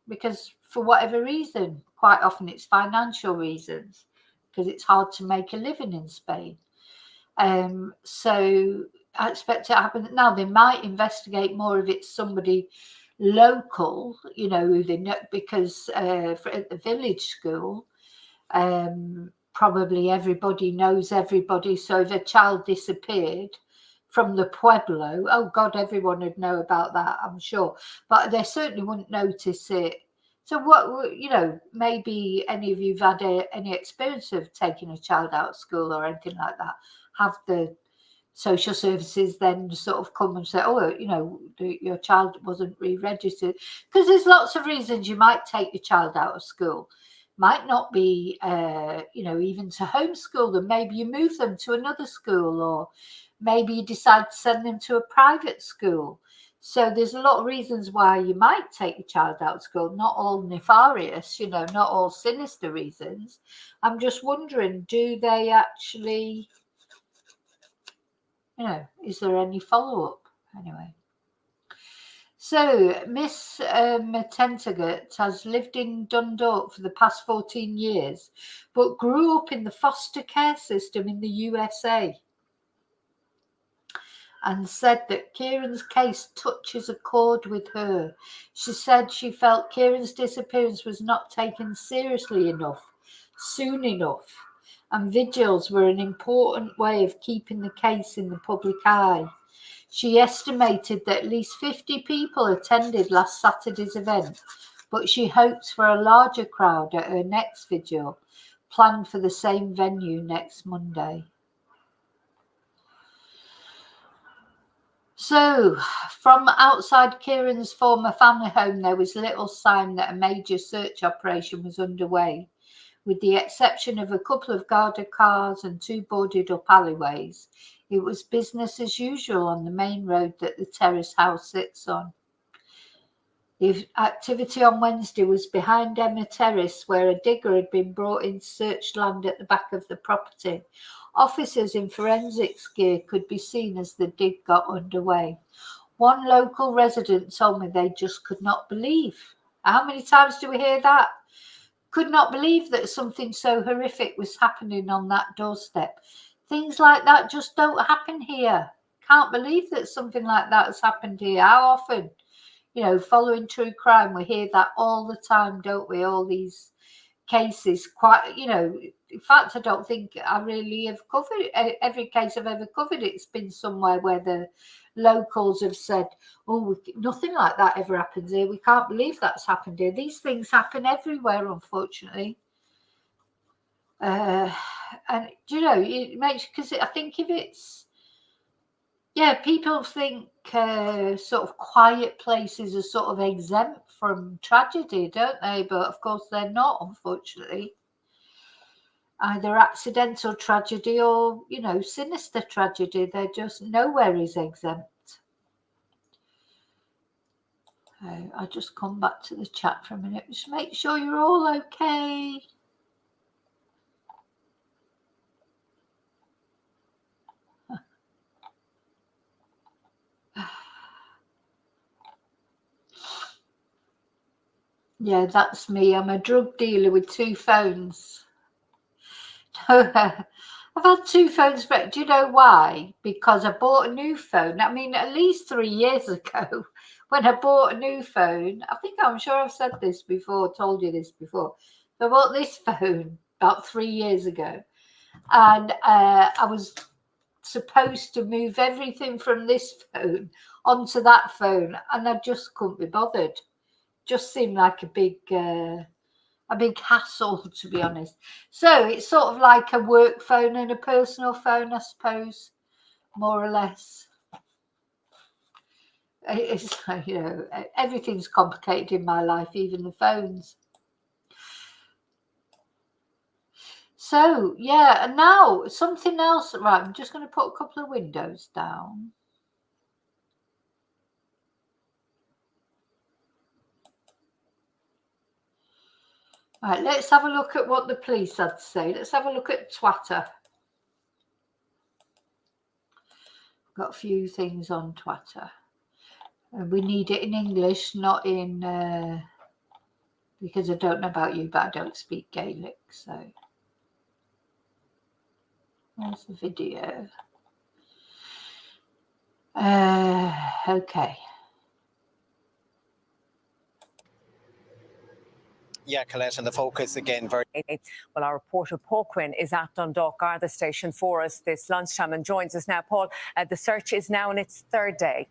because for whatever reason, quite often it's financial reasons, because it's hard to make a living in Spain. So I expect it to happen. Now they might investigate more if it's somebody local, you know, who they know, because at the village school, probably everybody knows everybody. So if a child disappeared from the pueblo, oh God, everyone would know about that, I'm sure. But they certainly wouldn't notice it. So what, you know, maybe any of you've had any experience of taking a child out of school or anything like that, have the social services then sort of come and say, oh, you know, your child wasn't re-registered. Because there's lots of reasons you might take your child out of school. Might not be, you know, even to homeschool them. Maybe you move them to another school, or maybe you decide to send them to a private school. So there's a lot of reasons why you might take your child out of school, not all nefarious, you know, not all sinister reasons. I'm just wondering, do they actually, you know, is there any follow-up? Anyway. So Miss Metentagut has lived in Dundalk for the past 14 years, but grew up in the foster care system in the USA, and said that Kyran's case touches a chord with her. She said she felt Kyran's disappearance was not taken seriously enough, soon enough, and vigils were an important way of keeping the case in the public eye. She estimated that at least 50 people attended last Saturday's event, but she hopes for a larger crowd at her next vigil, planned for the same venue next Monday. So, from outside Kyran's former family home, there was little sign that a major search operation was underway. With the exception of a couple of Garda cars and 2 boarded up alleyways, it was business as usual on the main road that the terrace house sits on. The activity on Wednesday was behind Emer Terrace, where a digger had been brought in to search land at the back of the property. Officers in forensics gear could be seen as the dig got underway. One local resident told me they just could not believe. How many times do we hear that? Could not believe that something so horrific was happening on that doorstep. Things like that just don't happen here. Can't believe that something like that has happened here. How often? You know, following true crime, we hear that all the time, don't we? All these cases, quite, you know, in fact, I don't think I really have covered every case I've ever covered. It's been somewhere where the locals have said, oh, nothing like that ever happens here. We can't believe that's happened here. These things happen everywhere, unfortunately. And, you know, it makes, because I think if it's, yeah, people think sort of quiet places are sort of exempt from tragedy, don't they? But of course they're not, unfortunately. Either accidental tragedy or, you know, sinister tragedy. They're just, nowhere is exempt. I'll just come back to the chat for a minute. Just make sure you're all okay. Yeah, that's me. I'm a drug dealer with 2 phones. I've had 2 phones, but do you know why? Because I bought a new phone. I mean, at least 3 years ago, when I bought a new phone, I'm sure I've said this before, told you this before. I bought this phone about 3 years ago, and I was supposed to move everything from this phone onto that phone, and I just couldn't be bothered. Just seemed like a big hassle, to be honest. So it's sort of like a work phone and a personal phone, I suppose, more or less. It's, you know, everything's complicated in my life, even the phones. So, yeah, and now something else. Right, I'm just going to put a couple of windows down. Right, let's have a look at what the police had to say. Let's have a look at Twitter. Got a few things on Twitter. And we need it in English, not in, because I don't know about you, but I don't speak Gaelic, so. There's the video. Okay. Yeah, Colette, and the focus again very... Well, our reporter Paul Quinn is at Dundalk Garda station for us this lunchtime and joins us now. Paul, the search is now in its third day.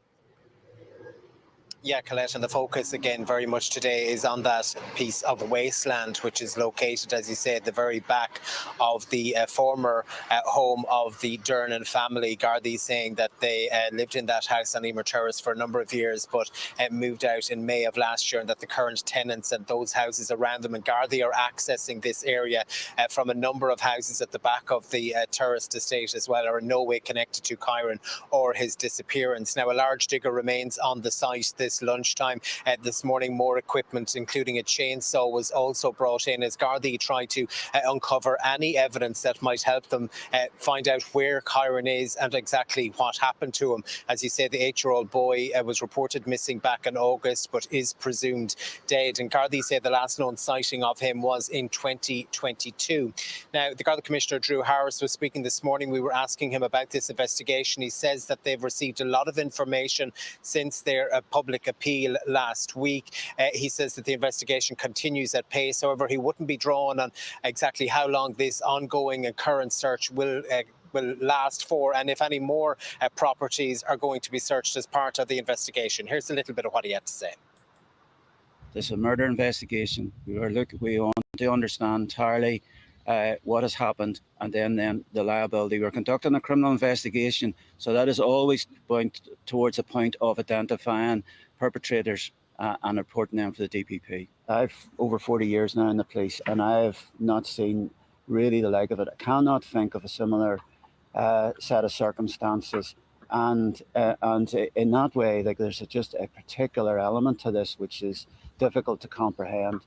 Yeah, Colette, and the focus again very much today is on that piece of wasteland which is located, as you say, at the very back of the former home of the Durnin family. Gardaí saying that they lived in that house on Emer Terrace for a number of years, but moved out in May of last year, and that the current tenants and those houses around them, and Gardaí are accessing this area from a number of houses at the back of the terraced estate as well, are in no way connected to Kyran or his disappearance. Now, a large digger remains on the site this lunchtime. This morning, more equipment, including a chainsaw, was also brought in as Gardaí try to uncover any evidence that might help them find out where Kyran is and exactly what happened to him. As you say, the 8-year-old boy was reported missing back in August, but is presumed dead. And Gardaí say the last known sighting of him was in 2022. Now, the Garda Commissioner, Drew Harris, was speaking this morning. We were asking him about this investigation. He says that they've received a lot of information since their public appeal last week. He says that the investigation continues at pace. However, he wouldn't be drawn on exactly how long this ongoing and current search will last for, and if any more properties are going to be searched as part of the investigation. Here's a little bit of what he had to say. This is a murder investigation. We want to understand entirely what has happened, and then the liability. We're conducting a criminal investigation, so that is always point towards a point of identifying perpetrators and reporting them for the DPP. I've over 40 years now in the police, and I've not seen really the like of it. I cannot think of a similar set of circumstances, and in that way, like, there's just a particular element to this which is difficult to comprehend.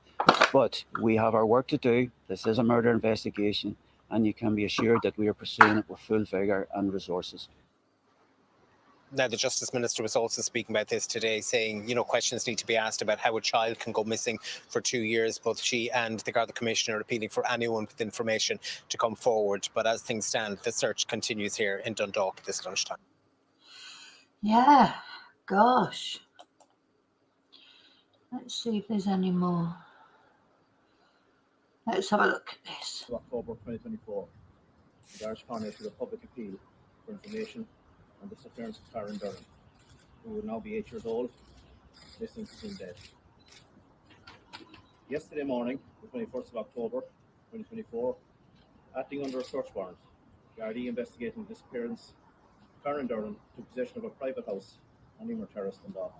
But we have our work to do. This is a murder investigation, and you can be assured that we are pursuing it with full vigour and resources. Now, the Justice Minister was also speaking about this today, saying, you know, questions need to be asked about how a child can go missing for 2 years. Both she and the Garda Commissioner are appealing for anyone with information to come forward. But as things stand, the search continues here in Dundalk this lunchtime. Yeah, gosh. Let's see if there's any more. Let's have a look at this. October 2024, the Irish County issued a public appeal for information on the disappearance of Kyran Durnin, who would now be 8 years old, missing presumed dead. Yesterday morning, the 21st of October 2024, acting under a search warrant, Gardaí investigating the disappearance of Kyran Durnin took possession of a private house on Emer Terrace, Dundalk.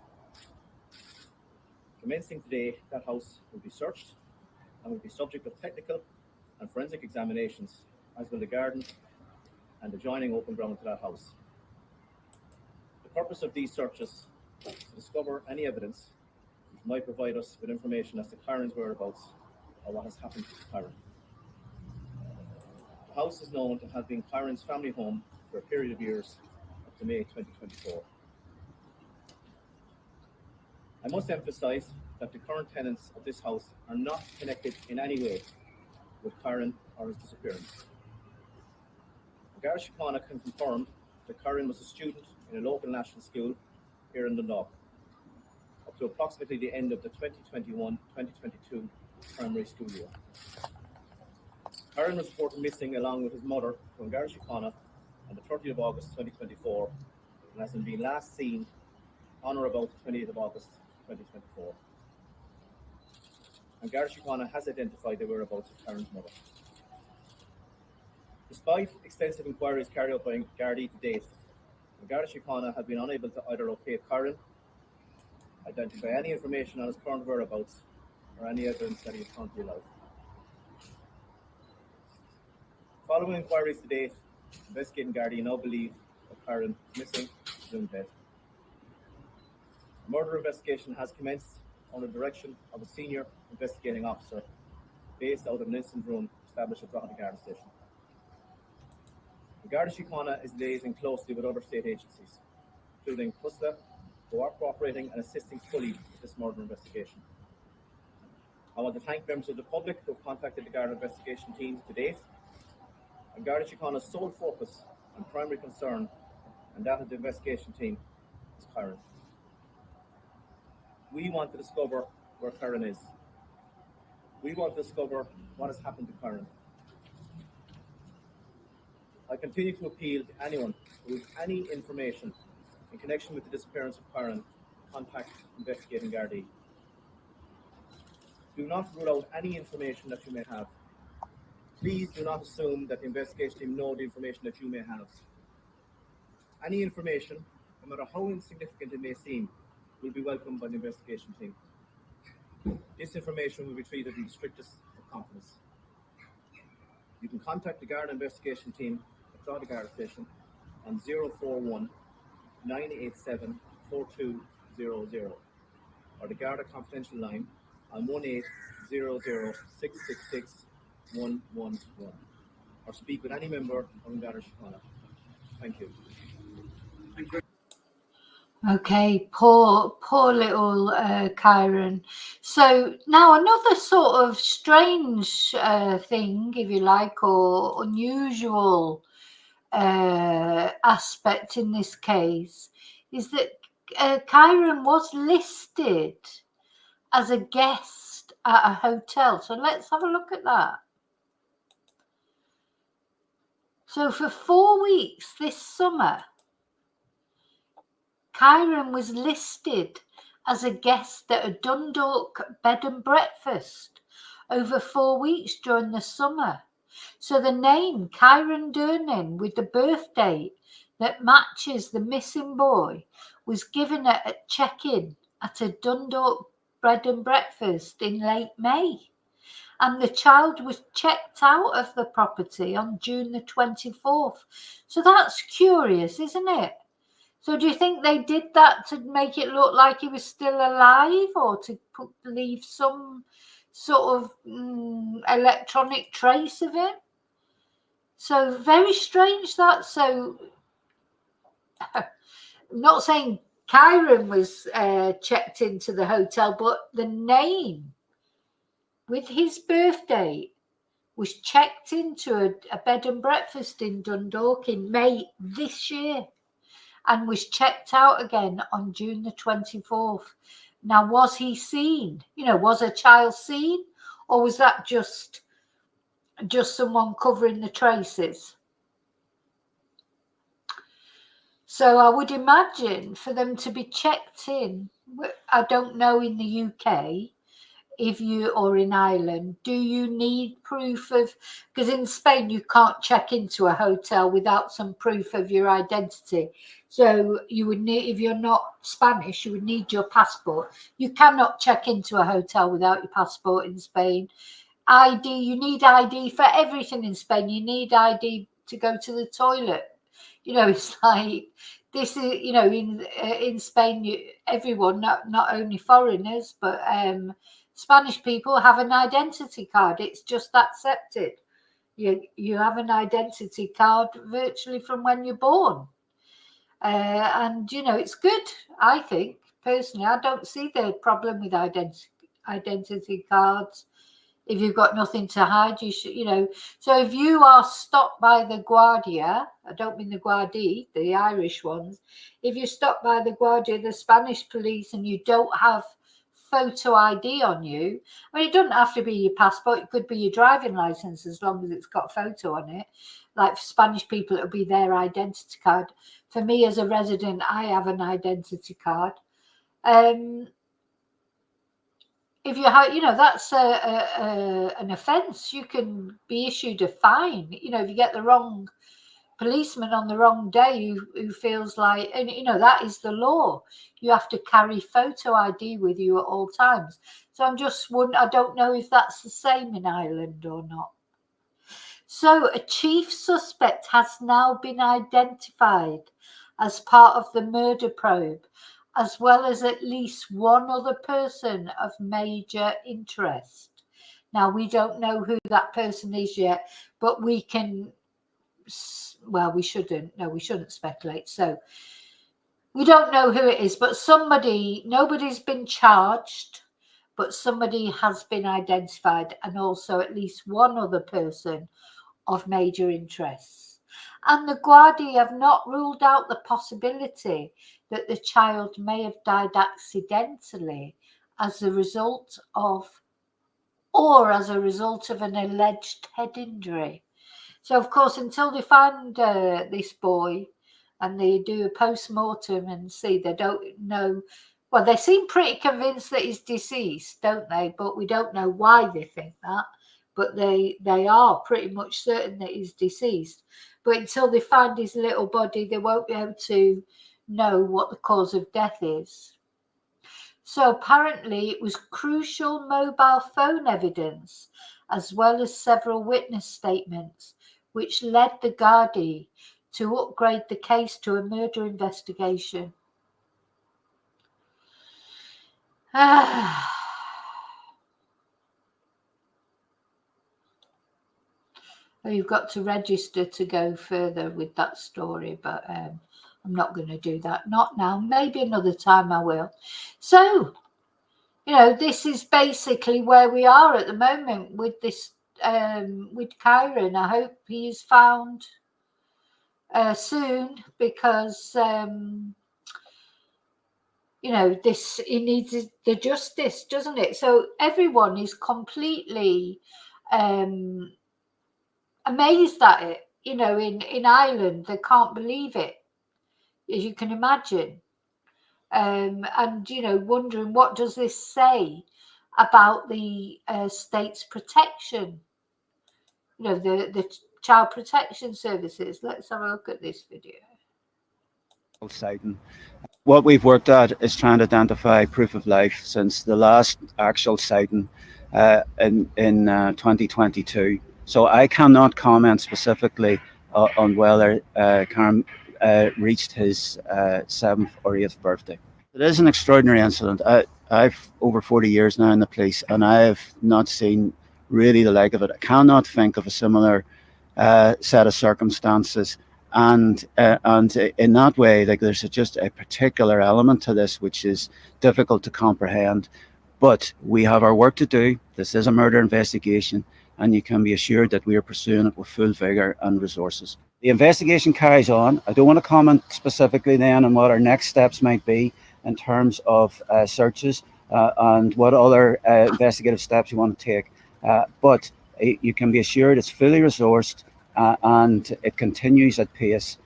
Commencing today, that house will be searched and will be subject of technical and forensic examinations, as will the garden and adjoining open ground to that house. The purpose of these searches is to discover any evidence which might provide us with information as to Kyran's whereabouts or what has happened to Kyran. The house is known to have been Kyran's family home for a period of years up to May 2024. I must emphasise that the current tenants of this house are not connected in any way with Kyran or his disappearance. Garda Síochána can confirm that Kyran was a student in a local national school here in Dundalk up to approximately the end of the 2021-2022 primary school year. Kyran was reported missing along with his mother from Garda Síochána on the 30th of August 2024 and has been last seen on or about the 28th of August 2024. And Garda Síochána has identified the whereabouts of Kyran's mother. Despite extensive inquiries carried out by Gardaí to date, the Garda Síochána have been unable to either locate Kyran, identify any information on his current whereabouts, or any evidence that he is currently alive. Following inquiries to date, investigating Gardaí now believe that Kyran is missing, presumed dead. A murder investigation has commenced under the direction of a senior investigating officer based out of an incident room established at Drogheda Garda Station. The Garda Síochána is liaising closely with other state agencies, including CUSLA, who are cooperating and assisting fully with this murder investigation. I want to thank members of the public who have contacted the Garda investigation team to date, and Garda Síochána's sole focus and primary concern, and that of the investigation team, Kyran. We want to discover where Kyran is. We want to discover what has happened to Kyran. I continue to appeal to anyone who has any information in connection with the disappearance of Kyran, contact investigating gardaí. Do not rule out any information that you may have. Please do not assume that the investigation team know the information that you may have. Any information, no matter how insignificant it may seem, will be welcomed by the investigation team. This information will be treated in the strictest of confidence. You can contact the Garda investigation team at Drogheda Station on 041 987 4200 or the Garda confidential line on 1800 666 111 or speak with any member of Garda Síochána. Thank you. Okay, poor little Kyran. So now another sort of strange thing, if you like, or unusual aspect in this case is that Kyran was listed as a guest at a hotel. So let's have a look at that. So for 4 weeks this summer, Kyran was listed as a guest at a Dundalk bed and breakfast over 4 weeks during the summer. So the name Kyran Durnin with the birth date that matches the missing boy was given at a check-in at a Dundalk bed and breakfast in late May. And the child was checked out of the property on June the 24th. So that's curious, isn't it? So do you think they did that to make it look like he was still alive or to leave some sort of electronic trace of him? So very strange that. So I'm not saying Kyran was checked into the hotel, but the name with his birth date was checked into a bed and breakfast in Dundalk in May this year and was checked out again on June the 24th. Now, was he seen? You know, was a child seen? Or was that just someone covering the traces? So I would imagine for them to be checked in, I don't know in the UK, if you, or in Ireland, do you need proof of, because in Spain you can't check into a hotel without some proof of your identity. So you would need, if you're not Spanish, you would need your passport. You cannot check into a hotel without your passport in Spain. ID, you need ID for everything in Spain. You need ID to go to the toilet. You know, it's like, this is, you know, in Spain, everyone, not only foreigners, but Spanish people have an identity card. It's just accepted. You have an identity card virtually from when you're born. And, you know, it's good, I think. Personally, I don't see the problem with identity cards. If you've got nothing to hide, you should, you know. So if you are stopped by the Guardia, I don't mean the Gardaí, the Irish ones. If you're stopped by the Guardia, the Spanish police, and you don't have photo ID on you, I mean, it doesn't have to be your passport. It could be your driving license as long as it's got a photo on it. Like for Spanish people, it'll be their identity card. For me as a resident, I have an identity card. If you have, you know, that's an offence. You can be issued a fine. You know, if you get the wrong policeman on the wrong day who feels like, and you know, that is the law. You have to carry photo ID with you at all times. So I'm just wondering, I don't know if that's the same in Ireland or not. So a chief suspect has now been identified as part of the murder probe, as well as at least one other person of major interest. Now, we don't know who that person is yet, but we can, well, we shouldn't speculate. So we don't know who it is, but nobody's been charged, but somebody has been identified, and also at least one other person of major interest. And the Gardaí have not ruled out the possibility that the child may have died accidentally as a result of an alleged head injury. So, of course, until they find this boy and they do a post-mortem and see, they don't know. Well, they seem pretty convinced that he's deceased, don't they? But we don't know why they think that. But they are pretty much certain that he's deceased. But until they find his little body, they won't be able to know what the cause of death is. So apparently it was crucial mobile phone evidence, as well as several witness statements, which led the gardaí to upgrade the case to a murder investigation. Well, you've got to register to go further with that story, but I'm not going to do that. Not now. Maybe another time I will. So, you know, this is basically where we are at the moment with this, with Kyran. I hope he is found soon, because you know, he needs the justice, doesn't it? So everyone is completely amazed at it. You know, in Ireland, they can't believe it, as you can imagine. And, you know, wondering, what does this say about the state's protection? You know, the child protection services. Let's have a look at this video. Sighting. What we've worked at is trying to identify proof of life since the last actual sighting in 2022. So I cannot comment specifically on whether Kyran reached his 7th or 8th birthday. It is an extraordinary incident. I've over 40 years now in the police, and I have not seen really the like of it. I cannot think of a similar set of circumstances. And in that way, like, there's just a particular element to this which is difficult to comprehend. But we have our work to do. This is a murder investigation, and you can be assured that we are pursuing it with full vigour and resources. The investigation carries on. I don't want to comment specifically then on what our next steps might be in terms of searches and what other investigative steps you want to take. But you can be assured it's fully resourced. And it continues at pace.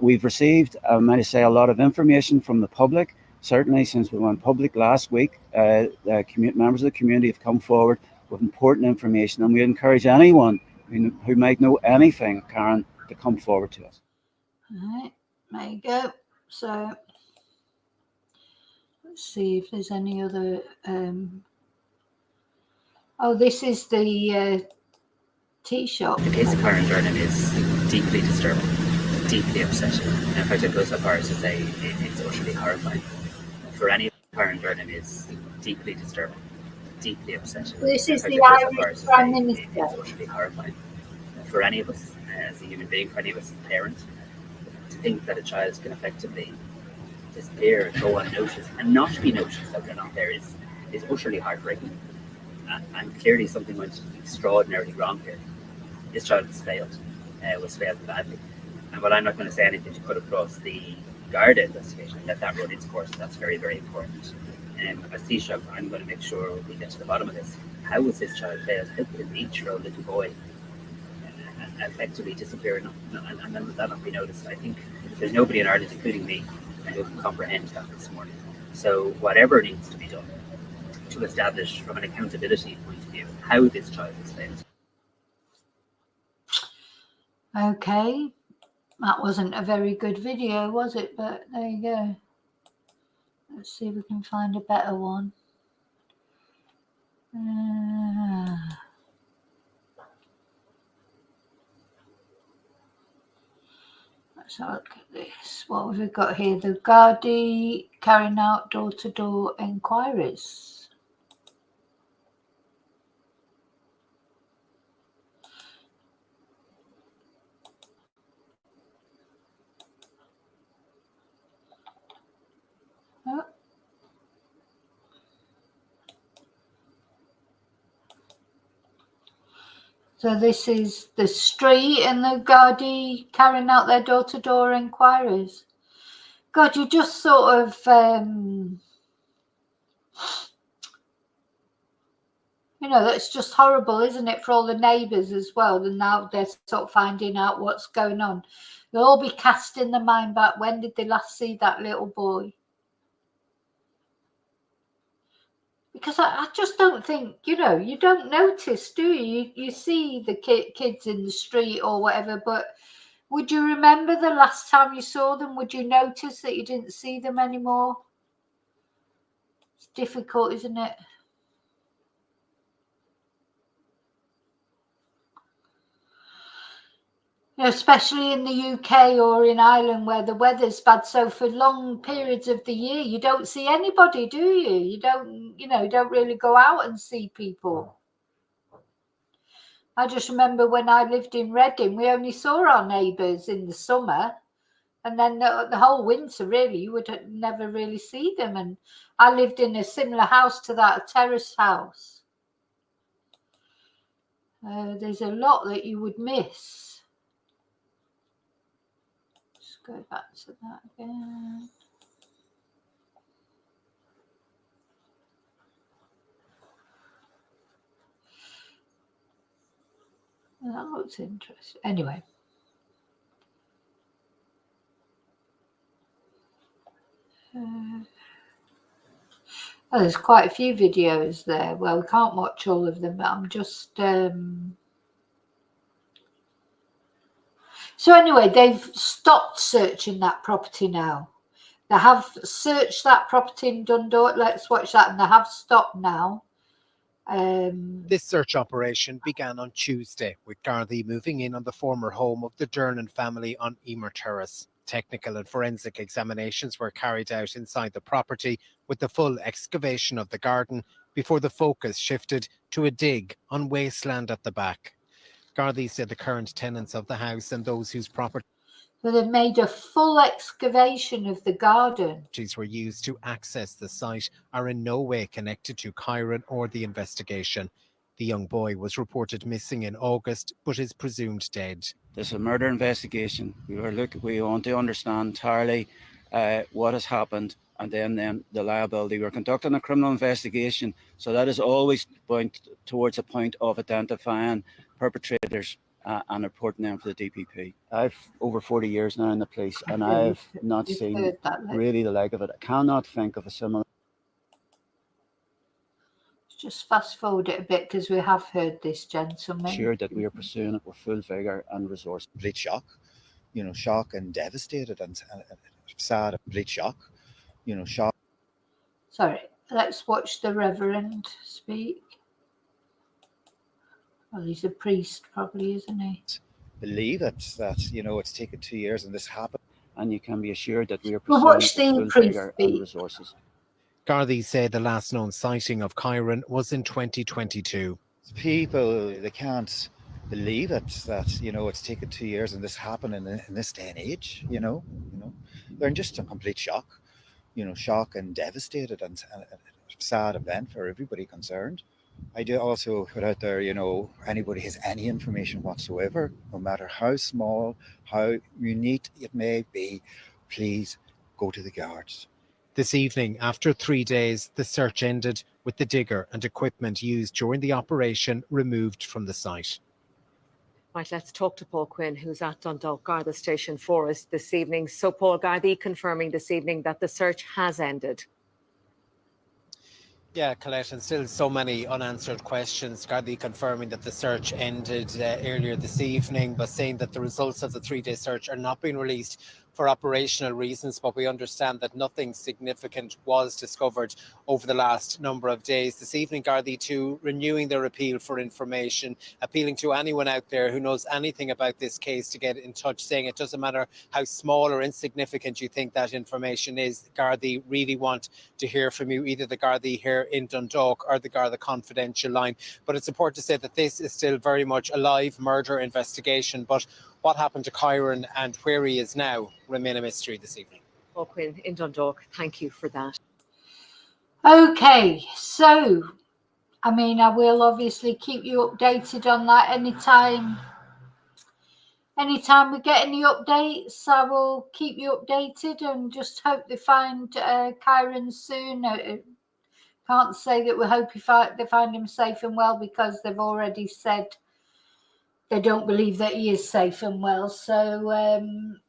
We've received, might I say, a lot of information from the public, certainly since we went public last week. Members of the community have come forward with important information, and we encourage anyone who might know anything, Kyran, to come forward to us. All right, there you go. So let's see if there's any other. Oh, this is the tea shop. The case of Kyran Durnin is deeply disturbing, deeply upsetting. In fact, it goes so far as to say it's utterly horrifying. For any Kyran Durnin is deeply disturbing, deeply upsetting. This is the Irish Prime Minister. It's utterly horrifying. For any of us as a human being, for any of us as a parent, to think that a child can effectively disappear and go unnoticed and not be noticed that they're not there is utterly heartbreaking. And clearly something went extraordinarily wrong here. This child was failed badly. And while I'm not going to say anything to put across the Garda investigation, let that run its course. That's very, very important. As Taoiseach, I'm going to make sure we get to the bottom of this. How was this child failed? How could an 8-year-old little boy effectively disappear and that not be noticed? I think there's nobody in Ireland, including me, who can comprehend that this morning. So whatever needs to be done to establish, from an accountability point of view, how this child was failed. Okay, that wasn't a very good video, was it? But there you go. Let's see if we can find a better one. Let's have a look at this. What have we got here? The gardaí carrying out door-to-door enquiries. Oh. So this is the street and the gardaí carrying out their door-to-door enquiries. God, you just sort of, you know, that's just horrible, isn't it, for all the neighbours as well? And now they're sort of finding out what's going on. They'll all be casting their mind back. When did they last see that little boy? Because I just don't think, you know, you don't notice, do you? You see the kids in the street or whatever, but would you remember the last time you saw them? Would you notice that you didn't see them anymore? It's difficult, isn't it? You know, especially in the UK or in Ireland where the weather's bad. So for long periods of the year, you don't see anybody, do you? You don't, you know, you don't really go out and see people. I just remember when I lived in Reading, we only saw our neighbours in the summer. And then the whole winter, really, you would never really see them. And I lived in a similar house to that, a terraced house. There's a lot that you would miss. Go back to that again. That looks interesting. Anyway. Well, there's quite a few videos there. Well, we can't watch all of them, but I'm just... So anyway, they've stopped searching that property now. They have searched that property in Dundalk. Let's watch that. And they have stopped now. This search operation began on Tuesday, with gardaí moving in on the former home of the Durnin family on Emer Terrace. Technical and forensic examinations were carried out inside the property, with the full excavation of the garden before the focus shifted to a dig on wasteland at the back. Gardaí said the current tenants of the house and those whose property So they've made a full excavation of the garden. Were used to access the site are in no way connected to Kyran or the investigation. The young boy was reported missing in August, but is presumed dead. This is a murder investigation. We want to understand entirely what has happened, and then the liability. We're conducting a criminal investigation, so that is always point towards a point of identifying perpetrators and reporting them for the DPP. I've over 40 years now in the police, and I've not seen really the like of it. I cannot think of a similar. Just fast forward it a bit because we have heard this gentleman. Sure that we are pursuing it with full vigour and resource. Complete shock, you know, shock and devastated and sad, complete shock, you know, shock. Sorry, let's watch the Reverend speak. Well, he's a priest, probably, isn't he? Believe it, that, you know, it's taken 2 years and this happened. And you can be assured that we are Well, pursuing watch the full vigour priest and resources. Gardaí say the last known sighting of Kyran was in 2022. People, they can't believe it, that, you know, it's taken 2 years and this happened in this day and age, you know. They're in just a complete shock, you know, shock and devastated and sad event for everybody concerned. I do also put out there, you know, anybody has any information whatsoever, no matter how small, how unique it may be, please go to the guards. This evening, after 3 days, the search ended with the digger and equipment used during the operation removed from the site. Right, let's talk to Paul Quinn, who's at Dundalk Garda Station for us this evening. So, Paul, Gardaí confirming this evening that the search has ended. Yeah, Colette, and still so many unanswered questions. Gardaí confirming that the search ended earlier this evening, but saying that the results of the 3-day search are not being released for operational reasons, but we understand that nothing significant was discovered over the last number of days. This evening, Gardaí too renewing their appeal for information, appealing to anyone out there who knows anything about this case to get in touch, saying it doesn't matter how small or insignificant you think that information is. Gardaí really want to hear from you, either the Gardaí here in Dundalk or the Garda Confidential line. But it's important to say that this is still very much a live murder investigation, but what happened to Kyran and where he is now remain a mystery this evening. Paul Quinn in Dundalk, thank you for that. Okay, so, I mean, I will obviously keep you updated on that anytime anytime we get any updates, I will keep you updated, and just hope they find Kyran soon. Can't say that we hope they find him safe and well, because they've already said they don't believe that he is safe and well. So,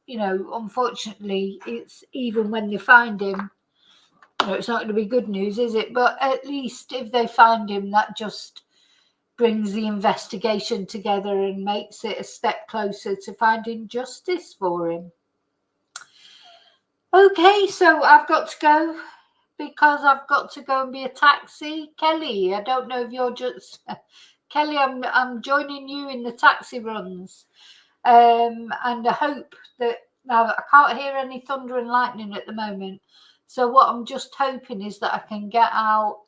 you know, unfortunately, it's even when they find him, you know, it's not going to be good news, is it? But at least if they find him, that just brings the investigation together and makes it a step closer to finding justice for him. Okay, so I've got to go, because I've got to go and be a taxi. Kelly, I don't know if you're just... Kelly, I'm joining you in the taxi runs. And I hope that... Now, I can't hear any thunder and lightning at the moment. So what I'm just hoping is that I can get out,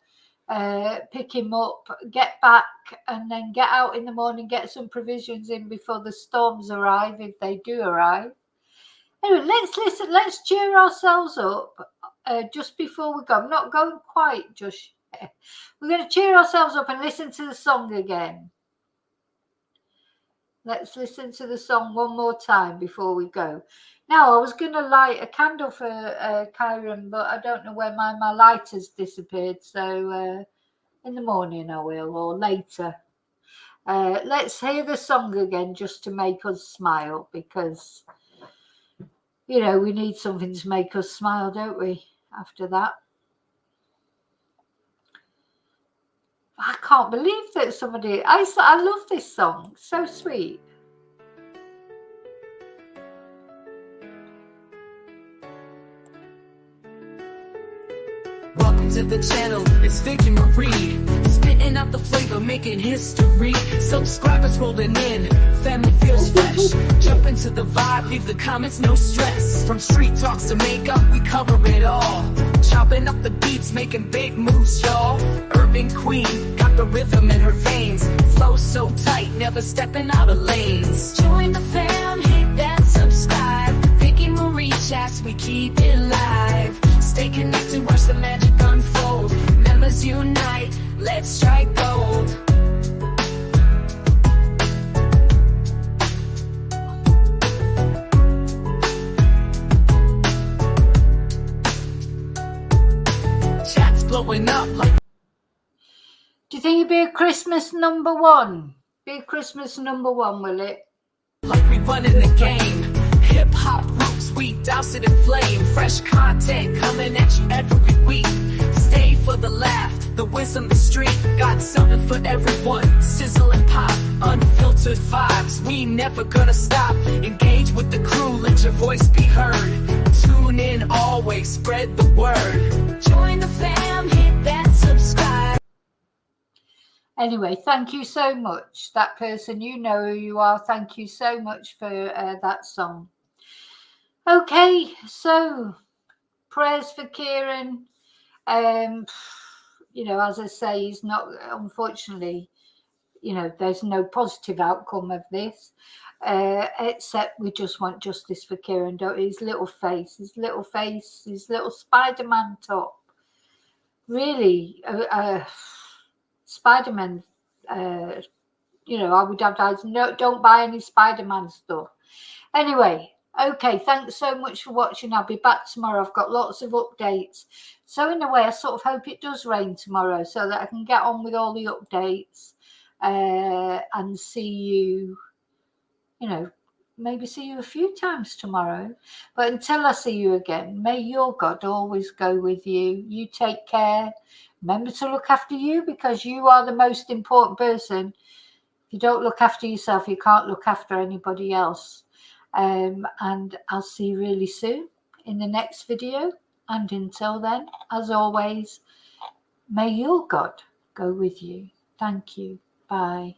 pick him up, get back, and then get out in the morning, get some provisions in before the storms arrive, if they do arrive. Anyway, let's cheer ourselves up just before we go. I'm not going quite just yet. We're going to cheer ourselves up and listen to the song again. Let's listen to the song one more time before we go. Now, I was going to light a candle for Kyran, but I don't know where my lighter's disappeared. So in the morning I will, or later. Let's hear the song again just to make us smile, because, you know, we need something to make us smile, don't we, after that? I can't believe that somebody... I love this song. So sweet. Welcome to the channel, it's Vicky Marie. Spitting out the flavor, making history. Subscribers rolling in, family feels fresh. Jump into the vibe, leave the comments, no stress. From street talks to makeup, we cover it all. Chopping up the beats, making big moves, y'all. Urban queen, got the rhythm in her veins. Flow so tight, never stepping out of lanes. Join the fam, hit that subscribe. Vicky Marie chats, we keep it live. Stay connected, watch the magic unfold. Members unite, let's strike gold. Chat's blowing up like... Do you think it'd be a Christmas #1? Be a Christmas #1, will it? Like we running the game. Hip-hop roots, we douse it in flame. Fresh content coming at you every week. Stay for the laugh, the wisdom, the street. Got something for everyone. Sizzle and pop, unfiltered vibes. We never gonna stop. Engage with the crew, let your voice be heard. Tune in always, spread the word. Join the fam, hit that subscribe. Anyway, thank you so much. That person, you know who you are. Thank you so much for that song. Okay, so prayers for Kyran. You know, as I say, he's not, unfortunately, you know, there's no positive outcome of this, except we just want justice for Kyran, don't we? His little face, his little Spider-Man top. Really, Spider-Man, you know, I would advise, no, don't buy any Spider-Man stuff. Anyway, okay, thanks so much for watching. I'll be back tomorrow. I've got lots of updates. So in a way, I sort of hope it does rain tomorrow so that I can get on with all the updates and see you, you know, maybe see you a few times tomorrow. But until I see you again, may your God always go with you. You take care. Remember to look after you, because you are the most important person. If you don't look after yourself, you can't look after anybody else. And I'll see you really soon in the next video. And until then, as always, may your God go with you. Thank you. Bye.